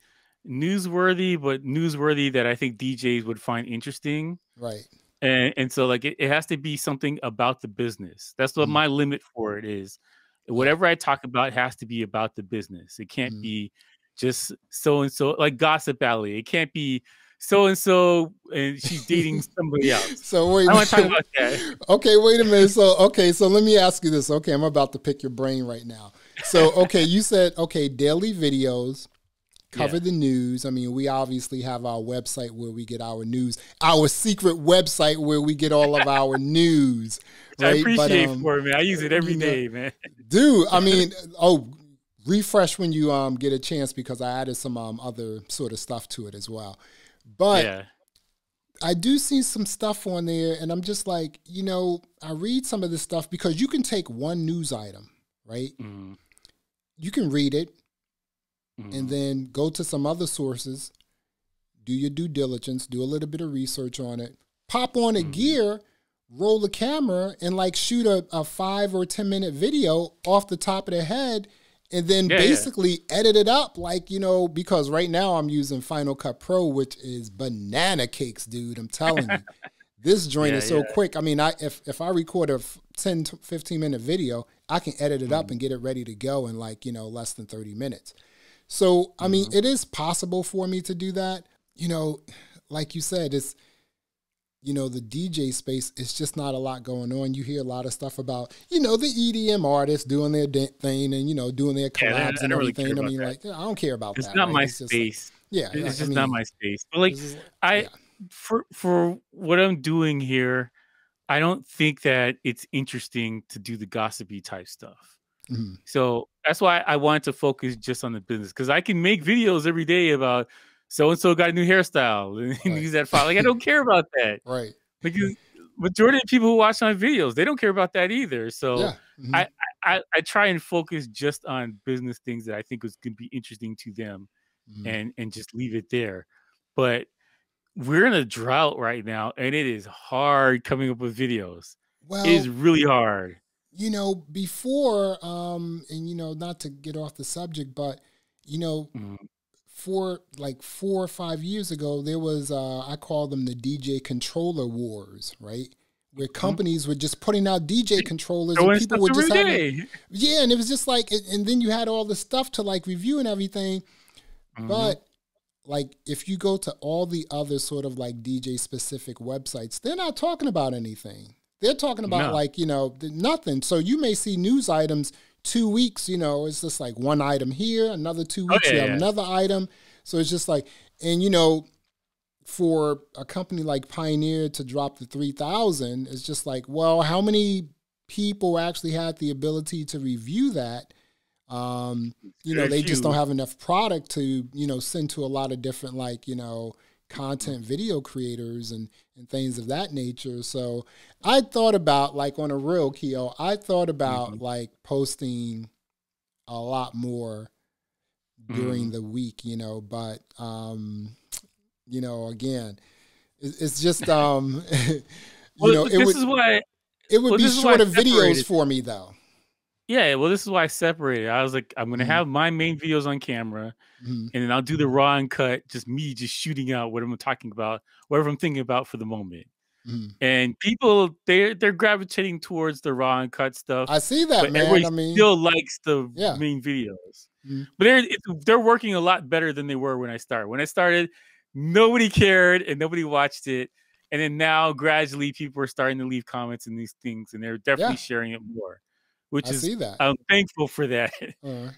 newsworthy, but newsworthy that I think DJs would find interesting. Right. And so like it has to be something about the business. That's what my limit for it is. Whatever I talk about has to be about the business. It can't be just so-and-so, like Gossip Alley. It can't be so-and-so and she's dating somebody else. So wait, I want to talk about that. Okay, wait a minute. So let me ask you this. Okay, I'm about to pick your brain right now. So, okay, you said, daily videos, cover the news. I mean, we obviously have our website where we get our news, our secret website where we get all of our news. Right? I appreciate for it, man. I use it every day, man. Dude, I mean, refresh when you get a chance, because I added some other sort of stuff to it as well. But I do see some stuff on there, and I'm just like, you know, I read some of this stuff because you can take one news item, right? Mm-hmm. You can read it, mm-hmm. and then go to some other sources, do your due diligence, do a little bit of research on it, pop on a mm-hmm. gear, roll the camera, and like shoot a 5 or 10 minute video off the top of the head, and then basically edit it up, like, you know, because right now I'm using Final Cut Pro, which is banana cakes, dude. I'm telling you, this joint is so quick. I mean, if I record a 10 to 15 minute video, I can edit it up and get it ready to go in like, you know, less than 30 minutes. So, I mean, it is possible for me to do that. You know, like you said, it's, you know, the DJ space, it's just not a lot going on. You hear a lot of stuff about, you know, the EDM artists doing their thing and, you know, doing their collabs and everything. Really I mean, like, I don't care about that. It's not my space. Like, it's just not my space. But like, for what I'm doing here, I don't think that it's interesting to do the gossipy type stuff. Mm-hmm. So that's why I wanted to focus just on the business, because I can make videos every day about so-and-so got a new hairstyle and use that file. Like, I don't care about that. Right. Because majority of people who watch my videos, they don't care about that either. So I try and focus just on business things that I think is going to be interesting to them, and just leave it there. But we're in a drought right now, and it is hard coming up with videos. Well, it is really hard. You know, before, and, you know, not to get off the subject, but, you know, for like 4 or 5 years ago, there was, I call them the DJ controller wars, right? Where companies were just putting out DJ controllers and people would just have, and it was just like, and then you had all the stuff to like review and everything. But like, if you go to all the other sort of like DJ specific websites, they're not talking about anything. They're talking about like, you know, nothing. So you may see news items 2 weeks, you know, it's just like one item here, another 2 weeks, you have another item. So it's just like, and, you know, for a company like Pioneer to drop the 3000, it's just like, well, how many people actually had the ability to review that? You know, they just don't have enough product to, you know, send to a lot of different, like, you know, content video creators and things of that nature. So I thought about, like, on a real, Keo, I thought about like posting a lot more during the week, you know, but you know, again, it's just you know, it would be shorter videos for me though. Yeah, well, this is why I separated. I was like, I'm going to have my main videos on camera, and then I'll do the raw and cut, just me just shooting out what I'm talking about, whatever I'm thinking about for the moment. And people, they're gravitating towards the raw and cut stuff. I see that, man. Everybody still likes the main videos. But they're working a lot better than they were when I started. When I started, nobody cared and nobody watched it. And then now, gradually, people are starting to leave comments and these things, and they're definitely sharing it more. I'm thankful for that.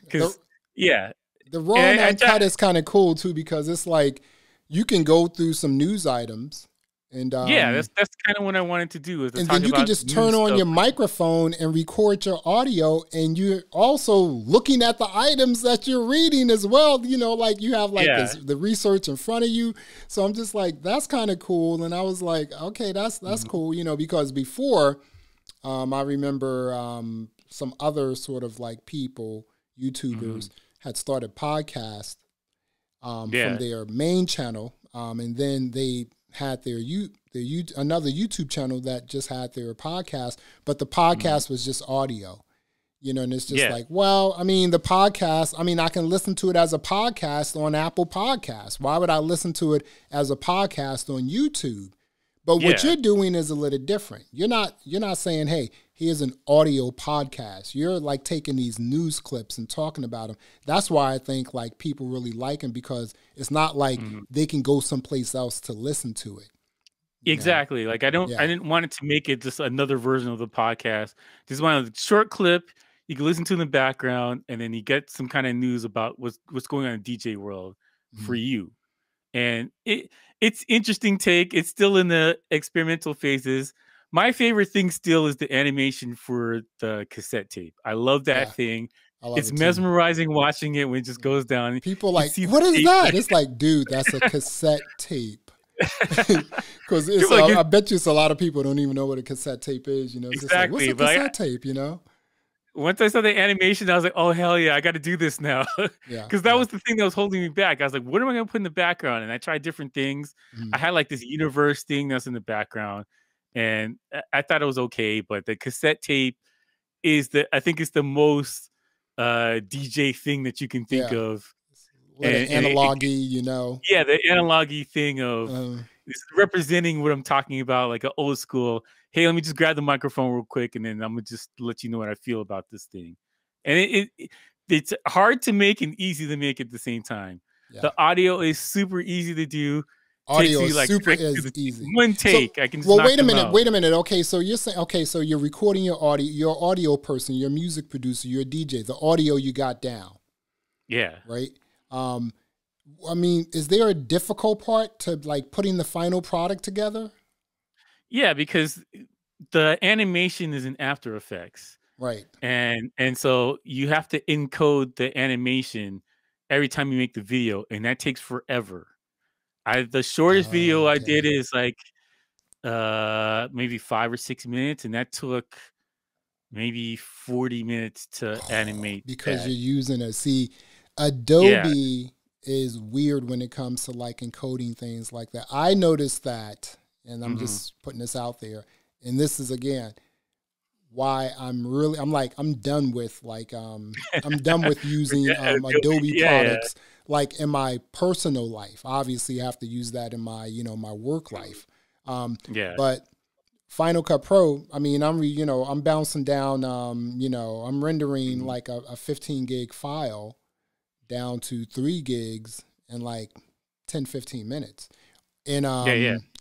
Because, the raw and uncut is kind of cool, too, because it's like you can go through some news items. And that's kind of what I wanted to do. And then you can just turn on your microphone and record your audio, and you're also looking at the items that you're reading as well. You know, like you have like the research in front of you. So I'm just like, that's kind of cool. And I was like, okay, that's cool. You know, because before, I remember some other sort of like people, YouTubers, had started podcasts from their main channel, and then they had their another YouTube channel that just had their podcast, but the podcast was just audio, you know, and it's just like, well, I mean, the podcast, I mean, I can listen to it as a podcast on Apple Podcasts. Why would I listen to it as a podcast on YouTube? But what you're doing is a little different. You're not saying, hey, here's an audio podcast. You're like taking these news clips and talking about them. That's why I think like people really like them, because it's not like they can go someplace else to listen to it. Exactly. Like I didn't want it to make it just another version of the podcast. Just wanted a short clip you can listen to in the background, and then you get some kind of news about what's going on in DJ world for you. And it's interesting take. It's still in the experimental phases. My favorite thing still is the animation for the cassette tape. I love that thing. It's mesmerizing watching it when it just goes down. People like, what is that? It's like, dude, that's a cassette tape. Because I bet you it's a lot of people don't even know what a cassette tape is. You know, it's exactly. Just like, what's a cassette tape? You know. Once I saw the animation, I was like, oh hell yeah, I got to do this now. Because that was the thing that was holding me back. I was like, what am I going to put in the background? And I tried different things. I had like this universe thing that's in the background, and I thought it was okay. But the cassette tape is I think it's the most DJ thing that you can think of. And analogy, you know. Yeah, the analogy thing of it's representing what I'm talking about, like an old school. Hey, let me just grab the microphone real quick, and then I'm gonna just let you know what I feel about this thing. And it's hard to make and easy to make at the same time. Yeah. The audio is super easy to do. Audio is like super easy. One take, I can. Just wait a minute. Okay, so you're saying, so you're recording your audio. You're an audio person. You're a music producer. You're a DJ. The audio you got down. Yeah. Right. I mean, is there a difficult part to like putting the final product together? Yeah, because the animation is in After Effects. Right. And so you have to encode the animation every time you make the video, and that takes forever. The shortest video I did is like maybe 5 or 6 minutes, and that took maybe 40 minutes to animate. Because you're using Adobe is weird when it comes to like encoding things like that. I noticed that, and I'm just putting this out there. And this is again why I'm done with like I'm done with using Adobe products like in my personal life. Obviously, I have to use that in my my work life. But Final Cut Pro, I mean, I'm bouncing down. I'm rendering like a 15 gig file down to 3 gigs in like 10-15 minutes. In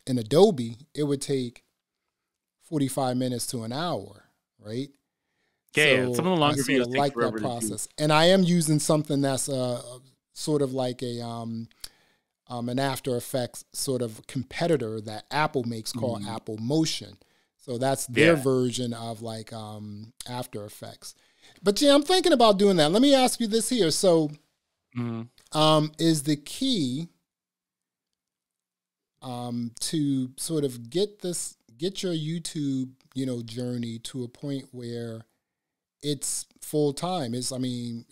Adobe, it would take 45 minutes to an hour, right? So some of the longer videos like that process. And I am using something that's sort of like an After Effects sort of competitor that Apple makes called Apple Motion. So that's their version of like After Effects. But I'm thinking about doing that. Let me ask you this here. So is the key to sort of get your YouTube, journey to a point where it's full time. It's paying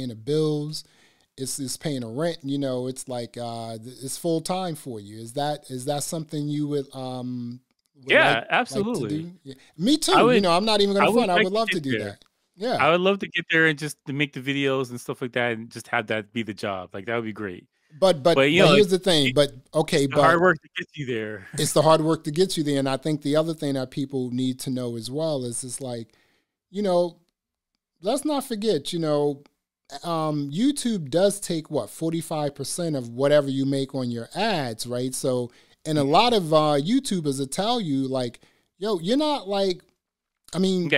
the bills, it's paying the rent. It's like it's full time for you. Is that something you would absolutely. Like to do? Yeah. Me too. I'm not even going to front. I would love to do that. Yeah, I would love to get there and just to make the videos and stuff like that, and just have that be the job. Like that would be great. But here's the thing. But hard work to get you there. It's the hard work to get you there, and I think the other thing that people need to know as well is it's like, let's not forget, YouTube does take 45% of whatever you make on your ads, right? So, and a lot of YouTubers will tell you like, yo, you're not like. I mean,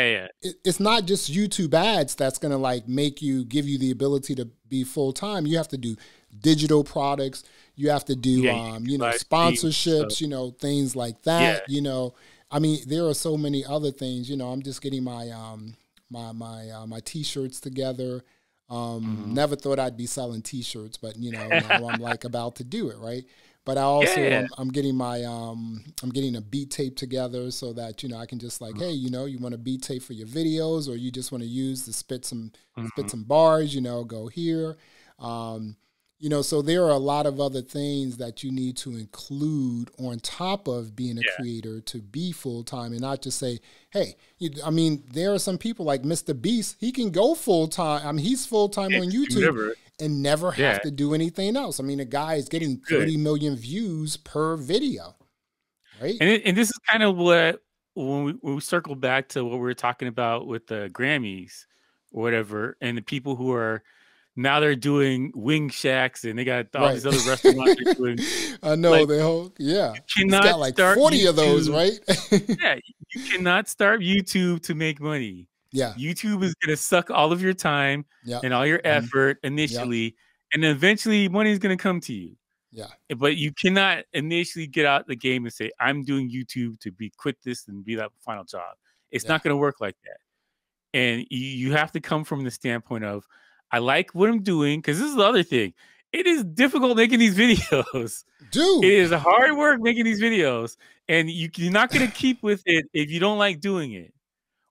it's not just YouTube ads that's going to like give you the ability to be full time. You have to do digital products. You have to do, sponsorships, things like that. I mean, there are so many other things, I'm just getting my, my t-shirts together. Never thought I'd be selling t-shirts, but now I'm like about to do it. Right. But I also I'm getting I'm getting a beat tape together so that I can just like, hey, you want a beat tape for your videos, or you just want to use the spit some bars, go here. So there are a lot of other things that you need to include on top of being a creator to be full time, and not just say, hey, there are some people like Mr. Beast. He can go full time. I mean, he's full time on YouTube. And never have to do anything else. I mean, a guy is getting 30 million views per video, right? And this is kind of what, when we circle back to what we were talking about with the Grammys or whatever, and the people who are, now they're doing wing shacks and they got all these other restaurants they're doing. I know, like, you cannot got like 40 YouTube, of those, right? You cannot start YouTube to make money. Yeah, YouTube is going to suck all of your time and all your effort initially, and then eventually money is going to come to you. Yeah, but you cannot initially get out the game and say, I'm doing YouTube to quit this and be that final job. It's not going to work like that. And you have to come from the standpoint of, I like what I'm doing, because this is the other thing. It is difficult making these videos. Dude. It is hard work making these videos. And you're not going to keep with it if you don't like doing it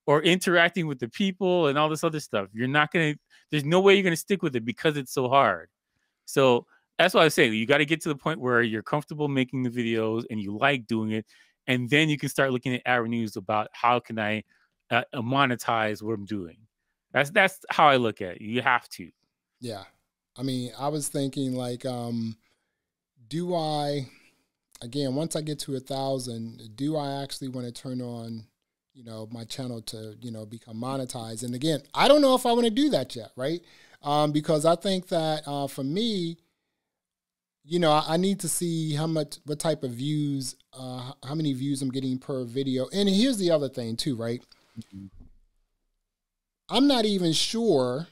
or interacting with the people and all this other stuff. You're not going to, there's no way you're going to stick with it because it's so hard. So that's what I was saying. You got to get to the point where you're comfortable making the videos and you like doing it. And then you can start looking at avenues about how can I monetize what I'm doing. That's how I look at it. You have to. Yeah. I mean, I was thinking like, do I, again, once I get to 1,000, do I actually want to turn on, you know, my channel to, you know, become monetized? And again, I don't know if I want to do that yet, right? Because I think that for me, you know, I need to see what type of views, how many views I'm getting per video. And here's the other thing too, right? Mm-hmm. I'm not even sure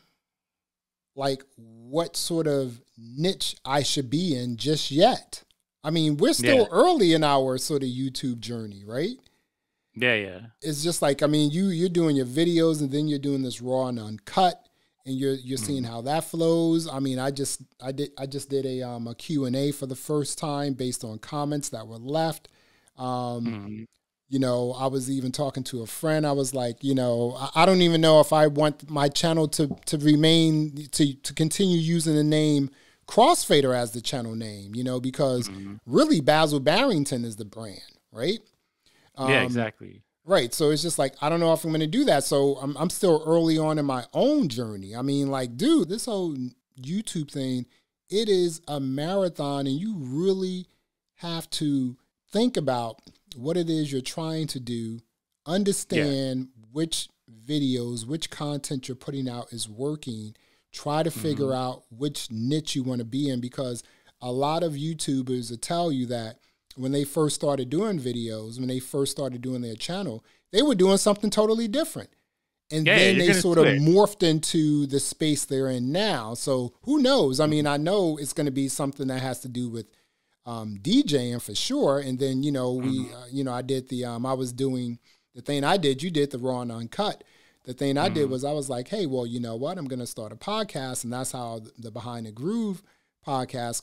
like what sort of niche I should be in just yet. I mean, we're still early in our sort of YouTube journey, right? Yeah. It's just like, I mean, you're doing your videos and then you're doing this raw and uncut, and you're seeing how that flows. I mean, I just did a Q&A for the first time based on comments that were left. You know, I was even talking to a friend. I was like, you know, I don't even know if I want my channel to remain, to continue using the name Crossfader as the channel name, you know, because really Basil Barrington is the brand, right? Yeah, exactly. Right. So it's just like, I don't know if I'm going to do that. So I'm still early on in my own journey. I mean, like, dude, this whole YouTube thing, it is a marathon, and you really have think about what it is you're trying to do, understand which videos, which content you're putting out is working, try to figure out which niche you want to be in, because a lot of YouTubers will tell you that when they first started doing videos, when they first started doing their channel, they were doing something totally different. And then they sort of morphed into the space they're in now. So who knows? I mean, I know it's going to be something that has to do with DJing for sure. And then, you know, I did I was doing the thing I did, you did the raw and uncut. The thing I did was I was like, hey, well, you know what? I'm going to start a podcast. And that's how the Behind the Groove podcast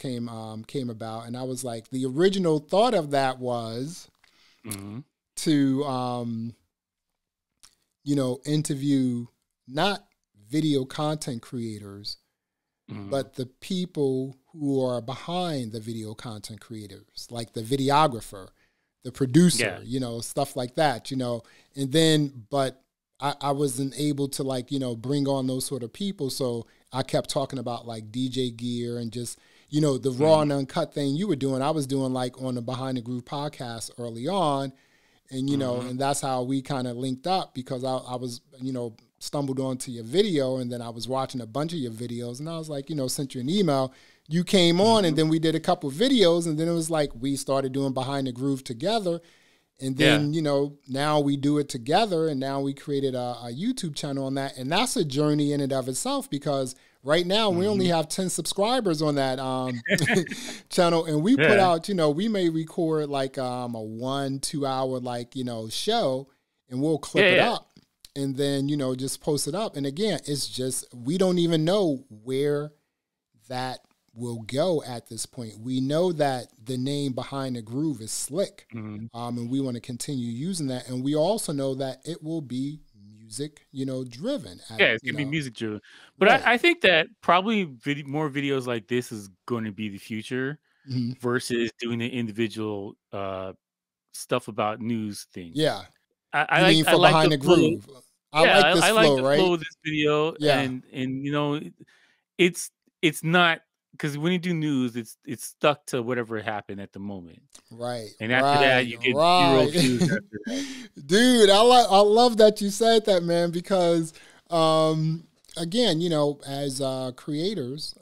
came about. And I was like, the original thought of that was to, you know, interview not video content creators, but the people who are behind the video content creators, like the videographer, the producer, you know, stuff like that, you know. And then, but I wasn't able to, like, you know, bring on those sort of people. So I kept talking about like DJ gear and just, you know, the raw and uncut thing you were doing. I was doing like on the Behind the Groove podcast early on. And, you know, and that's how we kind of linked up, because I was, you know, stumbled onto your video, and then I was watching a bunch of your videos, and I was like, you know, sent you an email. You came on, and then we did a couple of videos, and then it was like we started doing Behind the Groove together. And then, you know, now we do it together, and now we created a YouTube channel on that. And that's a journey in and of itself, because right now we only have 10 subscribers on that channel. And we put out, you know, we may record like a 1-2 hour, like, you know, show, and we'll clip it up and then, you know, just post it up. And again, it's just, we don't even know where that will go at this point. We know that the name Behind the Groove is slick, and we want to continue using that. And we also know that it will be music, you know, driven. It's gonna be music driven. But I think that probably more videos like this is going to be the future versus doing the individual stuff about news things. Yeah, I mean for Behind the Groove. I like the flow of this video, and you know, it's not. Because when you do news, it's stuck to whatever happened at the moment, right? And after that, you get 0 views. After that. Dude, I love that you said that, man. Because again, you know, as creators,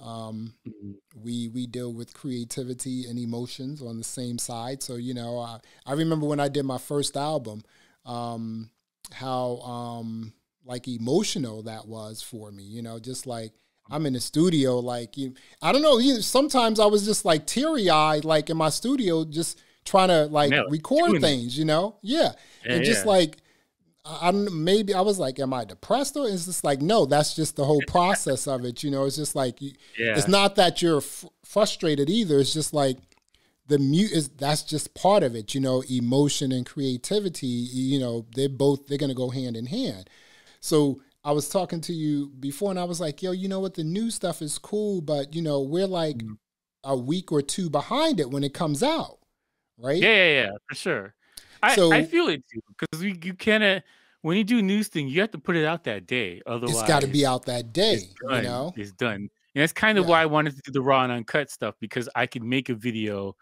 we deal with creativity and emotions on the same side. So, you know, I remember when I did my first album, how like emotional that was for me. You know, just like, I'm in the studio, like, I don't know, sometimes I was just like teary-eyed, like in my studio, just trying to like record things, you know? And just like, maybe I was like, am I depressed? Or it's just like, no, that's just the whole process of it. You know, it's just like, it's not that you're frustrated either. It's just like that's just part of it. You know, emotion and creativity, you know, they're going to go hand in hand. So I was talking to you before and I was like, yo, you know what? The new stuff is cool, but you know, we're like a week or two behind it when it comes out. Right? Yeah, for sure. I feel it too, because you cannot, when you do news thing, you have to put it out that day. Otherwise, it's got to be out that day. You know, it's done. And that's kind of why I wanted to do the raw and uncut stuff, because I could make a video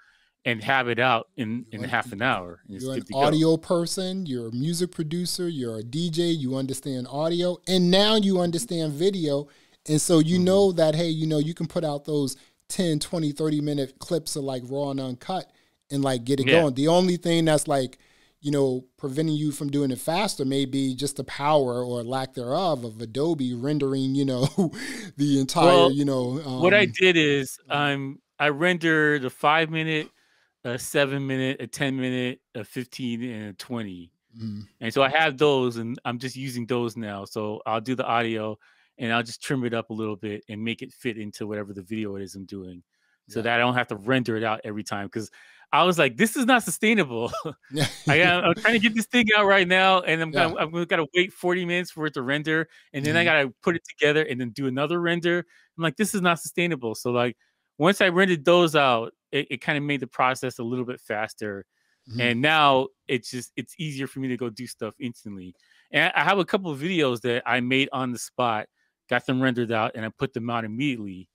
and have it out in half an hour. You're an audio person. You're a music producer. You're a DJ. You understand audio, and now you understand video. And so you know that, hey, you know, you can put out those 10, 20, 30-minute clips of like raw and uncut and like get it going. The only thing that's like, you know, preventing you from doing it faster may be just the power or lack thereof of Adobe rendering, you know, the entire, you know. What I did is I rendered a 5-minute, a 7-minute, a 10-minute, a 15, and a 20. And so I have those, and I'm just using those now. So I'll do the audio, and I'll just trim it up a little bit and make it fit into whatever the video it is I'm doing, so that I don't have to render it out every time. Because I was like, this is not sustainable. I'm trying to get this thing out right now, and I'm gonna wait 40 minutes for it to render, and then I gotta put it together and then do another render. I'm like, this is not sustainable. So like, once I rendered those out, it kind of made the process a little bit faster, and now it's easier for me to go do stuff instantly. And I have a couple of videos that I made on the spot, got them rendered out, and I put them out immediately.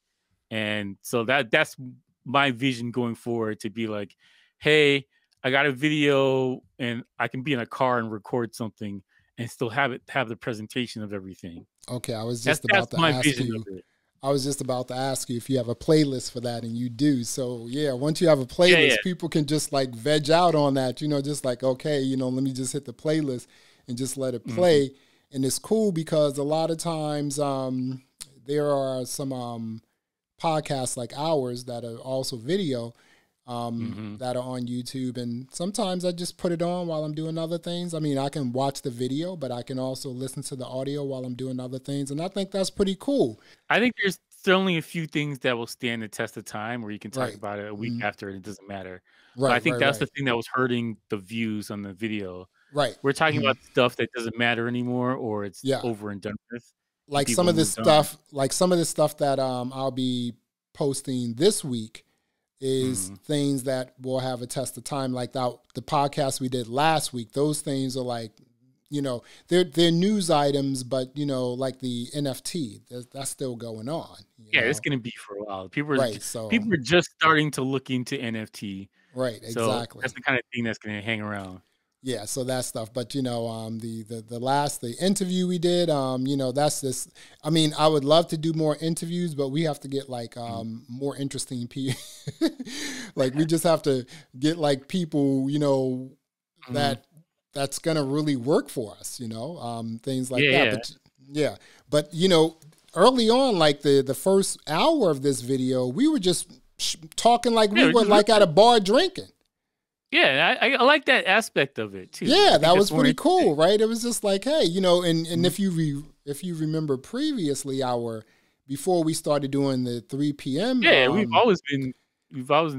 And so that's my vision going forward, to be like, hey, I got a video and I can be in a car and record something and still have the presentation of everything. Okay, I was just about to ask you. I was just about to ask you if you have a playlist for that, and you do. So yeah, once you have a playlist, people can just like veg out on that, you know, just like, okay, you know, let me just hit the playlist and just let it play. And it's cool because a lot of times there are some podcasts like ours that are also video that are on YouTube, and sometimes I just put it on while I'm doing other things. I mean, I can watch the video, but I can also listen to the audio while I'm doing other things, and I think that's pretty cool. I think there's only a few things that will stand the test of time, where you can talk about it a week after and it doesn't matter. But I think that's the thing that was hurting the views on the video. Right. We're talking about stuff that doesn't matter anymore, or it's over and done with. Like some of this stuff, that I'll be posting this week is things that will have a test of time. Like the podcast we did last week, those things are like, you know, they're news items, but you know, like the NFT, that's still going on. Yeah, it's going to be for a while. People are just starting to look into NFT. Right, exactly. So that's the kind of thing that's going to hang around. Yeah, so that stuff. But you know, the interview we did, you know, that's this. I mean, I would love to do more interviews, but we have to get like more interesting people. Like we just have to get like people, you know, that's gonna really work for us. You know, things like that. But, but you know, early on, like the first hour of this video, we were just talking like we were like at a bar drinking. Yeah, I like that aspect of it too. Yeah, that was pretty cool, right? It was just like, hey, you know, and if you remember previously, before we started doing the 3 p.m. Yeah, we've always been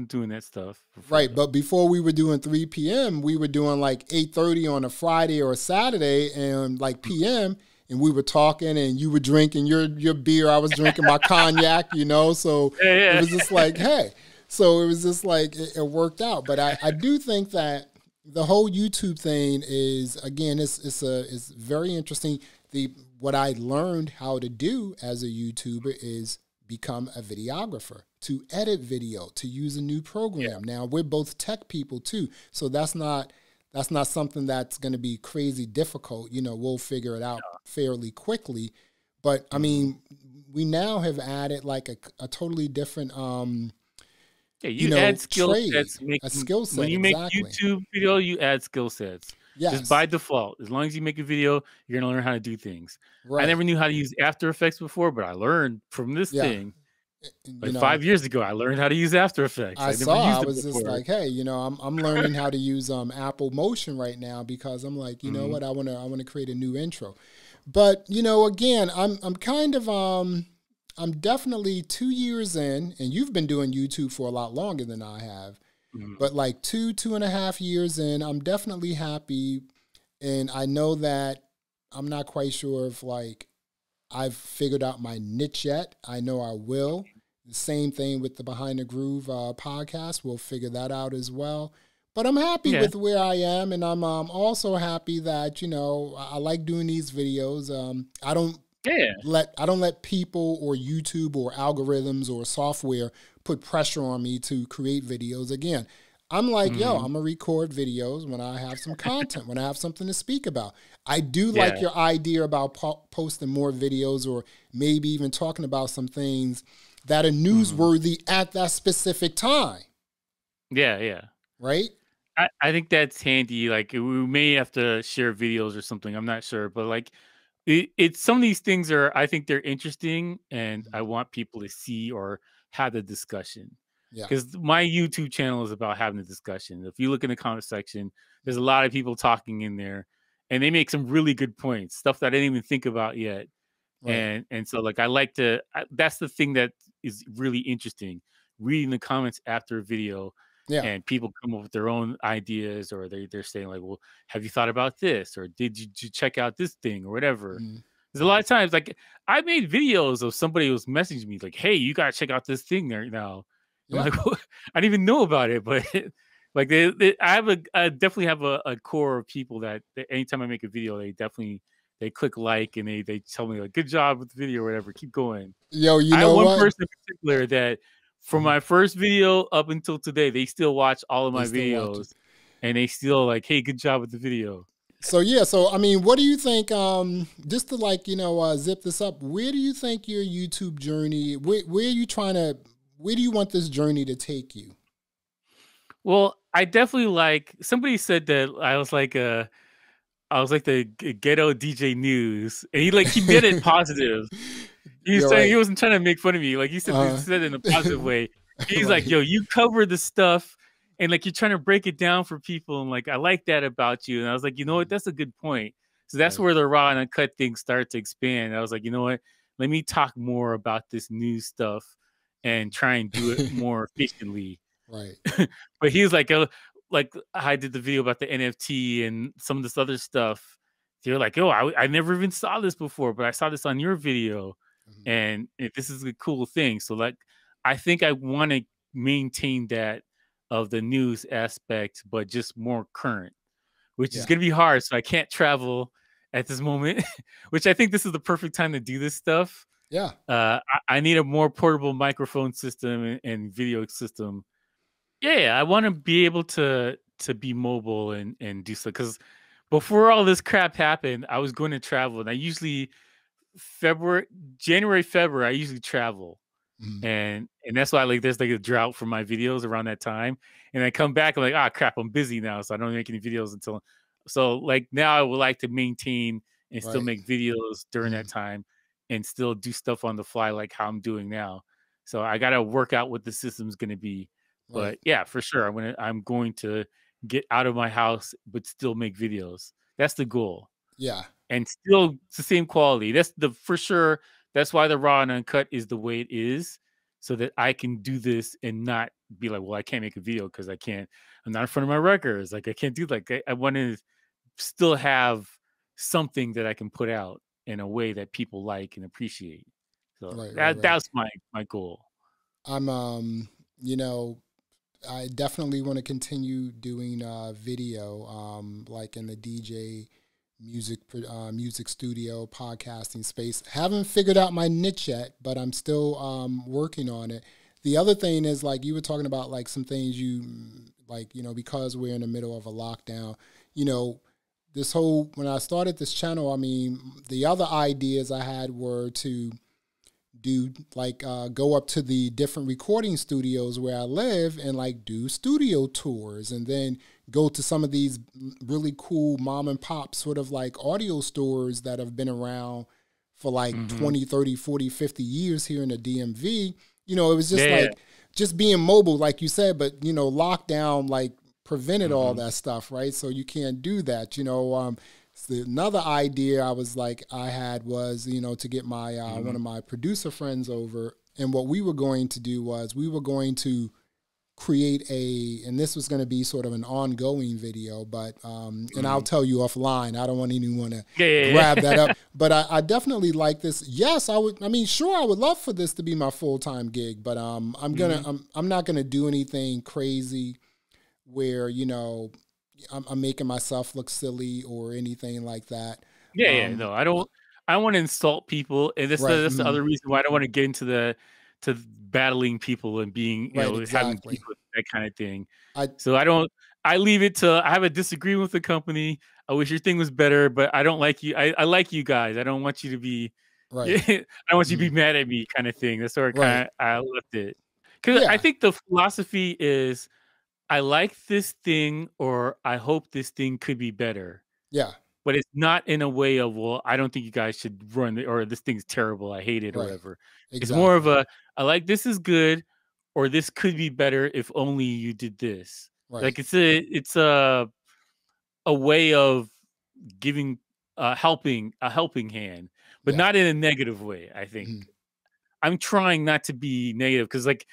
doing that stuff. Right, but before we were doing 3 p.m., we were doing like 8:30 on a Friday or a Saturday, and like p.m. and we were talking, and you were drinking your beer, I was drinking my cognac, you know. So it was just like, hey. So it was just like it worked out. But I do think that the whole YouTube thing is, again, it's very interesting. What I learned how to do as a YouTuber is become a videographer, to edit video, to use a new program. Now we're both tech people too, so that's not something that's going to be crazy difficult. You know, we'll figure it out fairly quickly. But I mean, we now have added like a totally different you add skill sets. A skill set. When you make YouTube video, you add skill sets. Yes. Just by default. As long as you make a video, you're going to learn how to do things. Right. I never knew how to use After Effects before, but I learned from this thing. Like 5 years ago, I learned how to use After Effects. I was just like, hey, I'm learning how to use Apple Motion right now because I'm like, you know what, I want to create a new intro. But again, I'm kind of I'm definitely 2 years in, and you've been doing YouTube for a lot longer than I have. But like 2.5 years in, I'm definitely happy, and I know that I'm not quite sure if like I've figured out my niche yet. I know I will. The same thing with the Behind the Groove podcast. We'll figure that out as well. But I'm happy with where I am, and I'm also happy that I like doing these videos. I don't let people or YouTube or algorithms or software put pressure on me to create videos. Again, I'm like, I'm gonna record videos when I have some content, when I have something to speak about. I do like your idea about posting more videos, or maybe even talking about some things that are newsworthy at that specific time. Yeah. Right? I think that's handy. Like, we may have to share videos or something. I'm not sure. But like, it's some of these things I think they're interesting, and I want people to see or have the discussion. Yeah. Because my YouTube channel is about having a discussion. If you look in the comment section, there's a lot of people talking in there, and they make some really good points, stuff that I didn't even think about yet. Right. And so like that's the thing that is really interesting, reading the comments after a video, and people come up with their own ideas, or they're saying like, well, have you thought about this, or did you check out this thing, or whatever. There's a lot of times like I made videos of somebody who was messaging me like, hey, you gotta check out this thing right now. I'm like, well, I didn't even know about it, but like I definitely have a core of people that anytime I make a video, they click like, and they tell me like, good job with the video or whatever, keep going. Yo, I have one person in particular that from my first video up until today, they still watch all of my videos, and they still like, hey, good job with the video. So I mean, what do you think, just to like, zip this up, where do you think your YouTube journey, where do you want this journey to take you? Well, I definitely somebody said that I was like the ghetto DJ News, and he made it positive. He wasn't trying to make fun of me. Like he said it in a positive way. He's like, yo, you cover the stuff, and like you're trying to break it down for people, and like I like that about you. And I was like, you know what, that's a good point. So that's where the raw and uncut things start to expand. And I was like, you know what, let me talk more about this new stuff and try and do it more efficiently. Right. But he was like I did the video about the NFT and some of this other stuff. They're like, oh, I never even saw this before, but I saw this on your video, and this is a cool thing. So like, I think I want to maintain that of the news aspect, but just more current, which is going to be hard. So I can't travel at this moment, which I think this is the perfect time to do this stuff. Yeah. I need a more portable microphone system and video system. Yeah, I want to be able to be mobile and do stuff, because before all this crap happened, I was going to travel, and I usually January, February, I usually travel. And that's why like there's like a drought for my videos around that time. And I come back, I'm like, crap, I'm busy now, so I don't make any videos until. So like now I would like to maintain and still make videos during that time, and still do stuff on the fly like how I'm doing now. So I got to work out what the system's going to be. But yeah, for sure, I'm going to get out of my house, but still make videos. That's the goal. Yeah, and still it's the same quality. For sure. That's why the raw and uncut is the way it is, so that I can do this and not be like, well, I can't make a video because I'm not in front of my records. Like I can't do I want to still have something that I can put out in a way that people like and appreciate. So that's my goal. I'm I definitely want to continue doing video, like in the DJ music studio podcasting space. Haven't figured out my niche yet, but I'm still working on it. The other thing is, like you were talking about, like some things you like, because we're in the middle of a lockdown, this whole, when I started this channel, I mean, the other ideas I had were to do go up to the different recording studios where I live and like do studio tours, and then go to some of these really cool mom and pop sort of like audio stores that have been around for like 20, 30, 40, 50 years here in the DMV, you know, it was just like just being mobile, like you said, but you know, lockdown like prevented all that stuff, right? So you can't do that, you know. So another idea I had was, you know, to get my one of my producer friends over, and what we were going to do was we were going to create and this was going to be sort of an ongoing video, but and I'll tell you offline. I don't want anyone to grab that up, but I definitely like this. Yes, I would. I mean, sure, I would love for this to be my full-time gig, but I'm not gonna do anything crazy where, you know, I'm making myself look silly or anything like that. No, I don't want to insult people, and that's the other reason why I don't want to get into battling people and being, you know, having people, that kind of thing. I leave it to, I have a disagreement with the company. I wish your thing was better, but I don't like you. I like you guys. I don't want you to be, I don't want you to be mad at me, kind of thing. That's where I left it. Because I think the philosophy is, I like this thing, or I hope this thing could be better. Yeah. But it's not in a way of, well, I don't think you guys should run it, or this thing's terrible, I hate it, or whatever. Exactly. It's more of a, I like this is good, or this could be better if only you did this. Like it's a way of giving a helping hand, but not in a negative way. I think I'm trying not to be negative, because like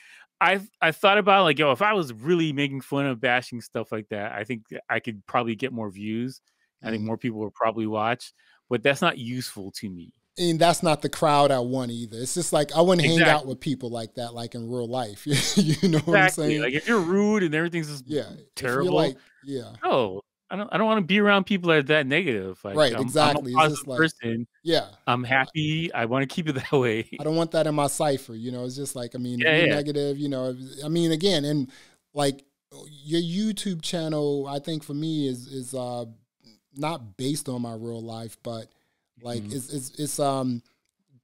I thought about, like, yo, if I was really making fun of bashing stuff like that, I think I could probably get more views. I think more people would probably watch, but that's not useful to me. And that's not the crowd I want either. It's just like, I wouldn't hang out with people like that, like in real life. You know what I'm saying? Like if you're rude and everything's just terrible, like, no, I don't want to be around people that are that negative. Like, exactly. I'm a positive person. I'm happy. I want to keep it that way. I don't want that in my cipher. You know, it's just like, I mean, negative. You know, I mean, again, and like your YouTube channel, I think for me is not based on my real life, but like it's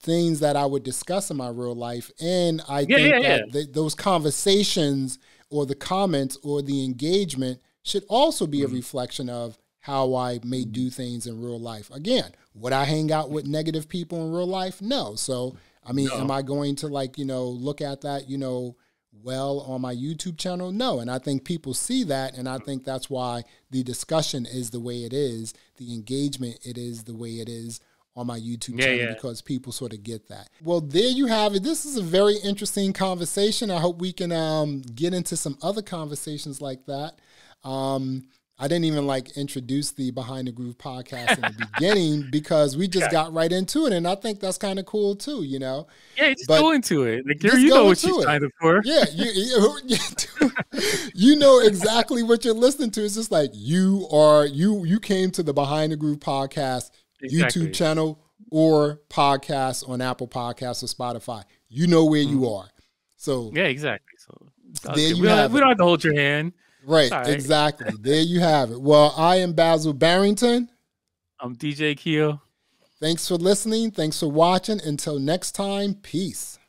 things that I would discuss in my real life. And I think that those conversations or the comments or the engagement should also be a reflection of how I may do things in real life. Again, would I hang out with negative people in real life? No. So, I mean, am I going to, like, you know, look at that, you know, well on my YouTube channel? No. And I think people see that, and I think that's why the discussion is the way it is, the engagement it is the way it is on my YouTube channel, because people sort of get that. Well, there you have it. This is a very interesting conversation. I hope we can get into some other conversations like that. I didn't even like introduce the Behind the Groove podcast in the beginning, because we just got right into it. And I think that's kind of cool too, you know? Yeah, just go into it. Like, you know what you signed up for. Yeah, you know exactly what you're listening to. It's just like you came to the Behind the Groove podcast YouTube channel or podcast on Apple Podcasts or Spotify. You know where you are. So yeah, exactly. So there we don't have to hold your hand. Right, exactly. There you have it. Well, I am Basil Barrington. I'm DJ Keo. Thanks for listening. Thanks for watching. Until next time, peace.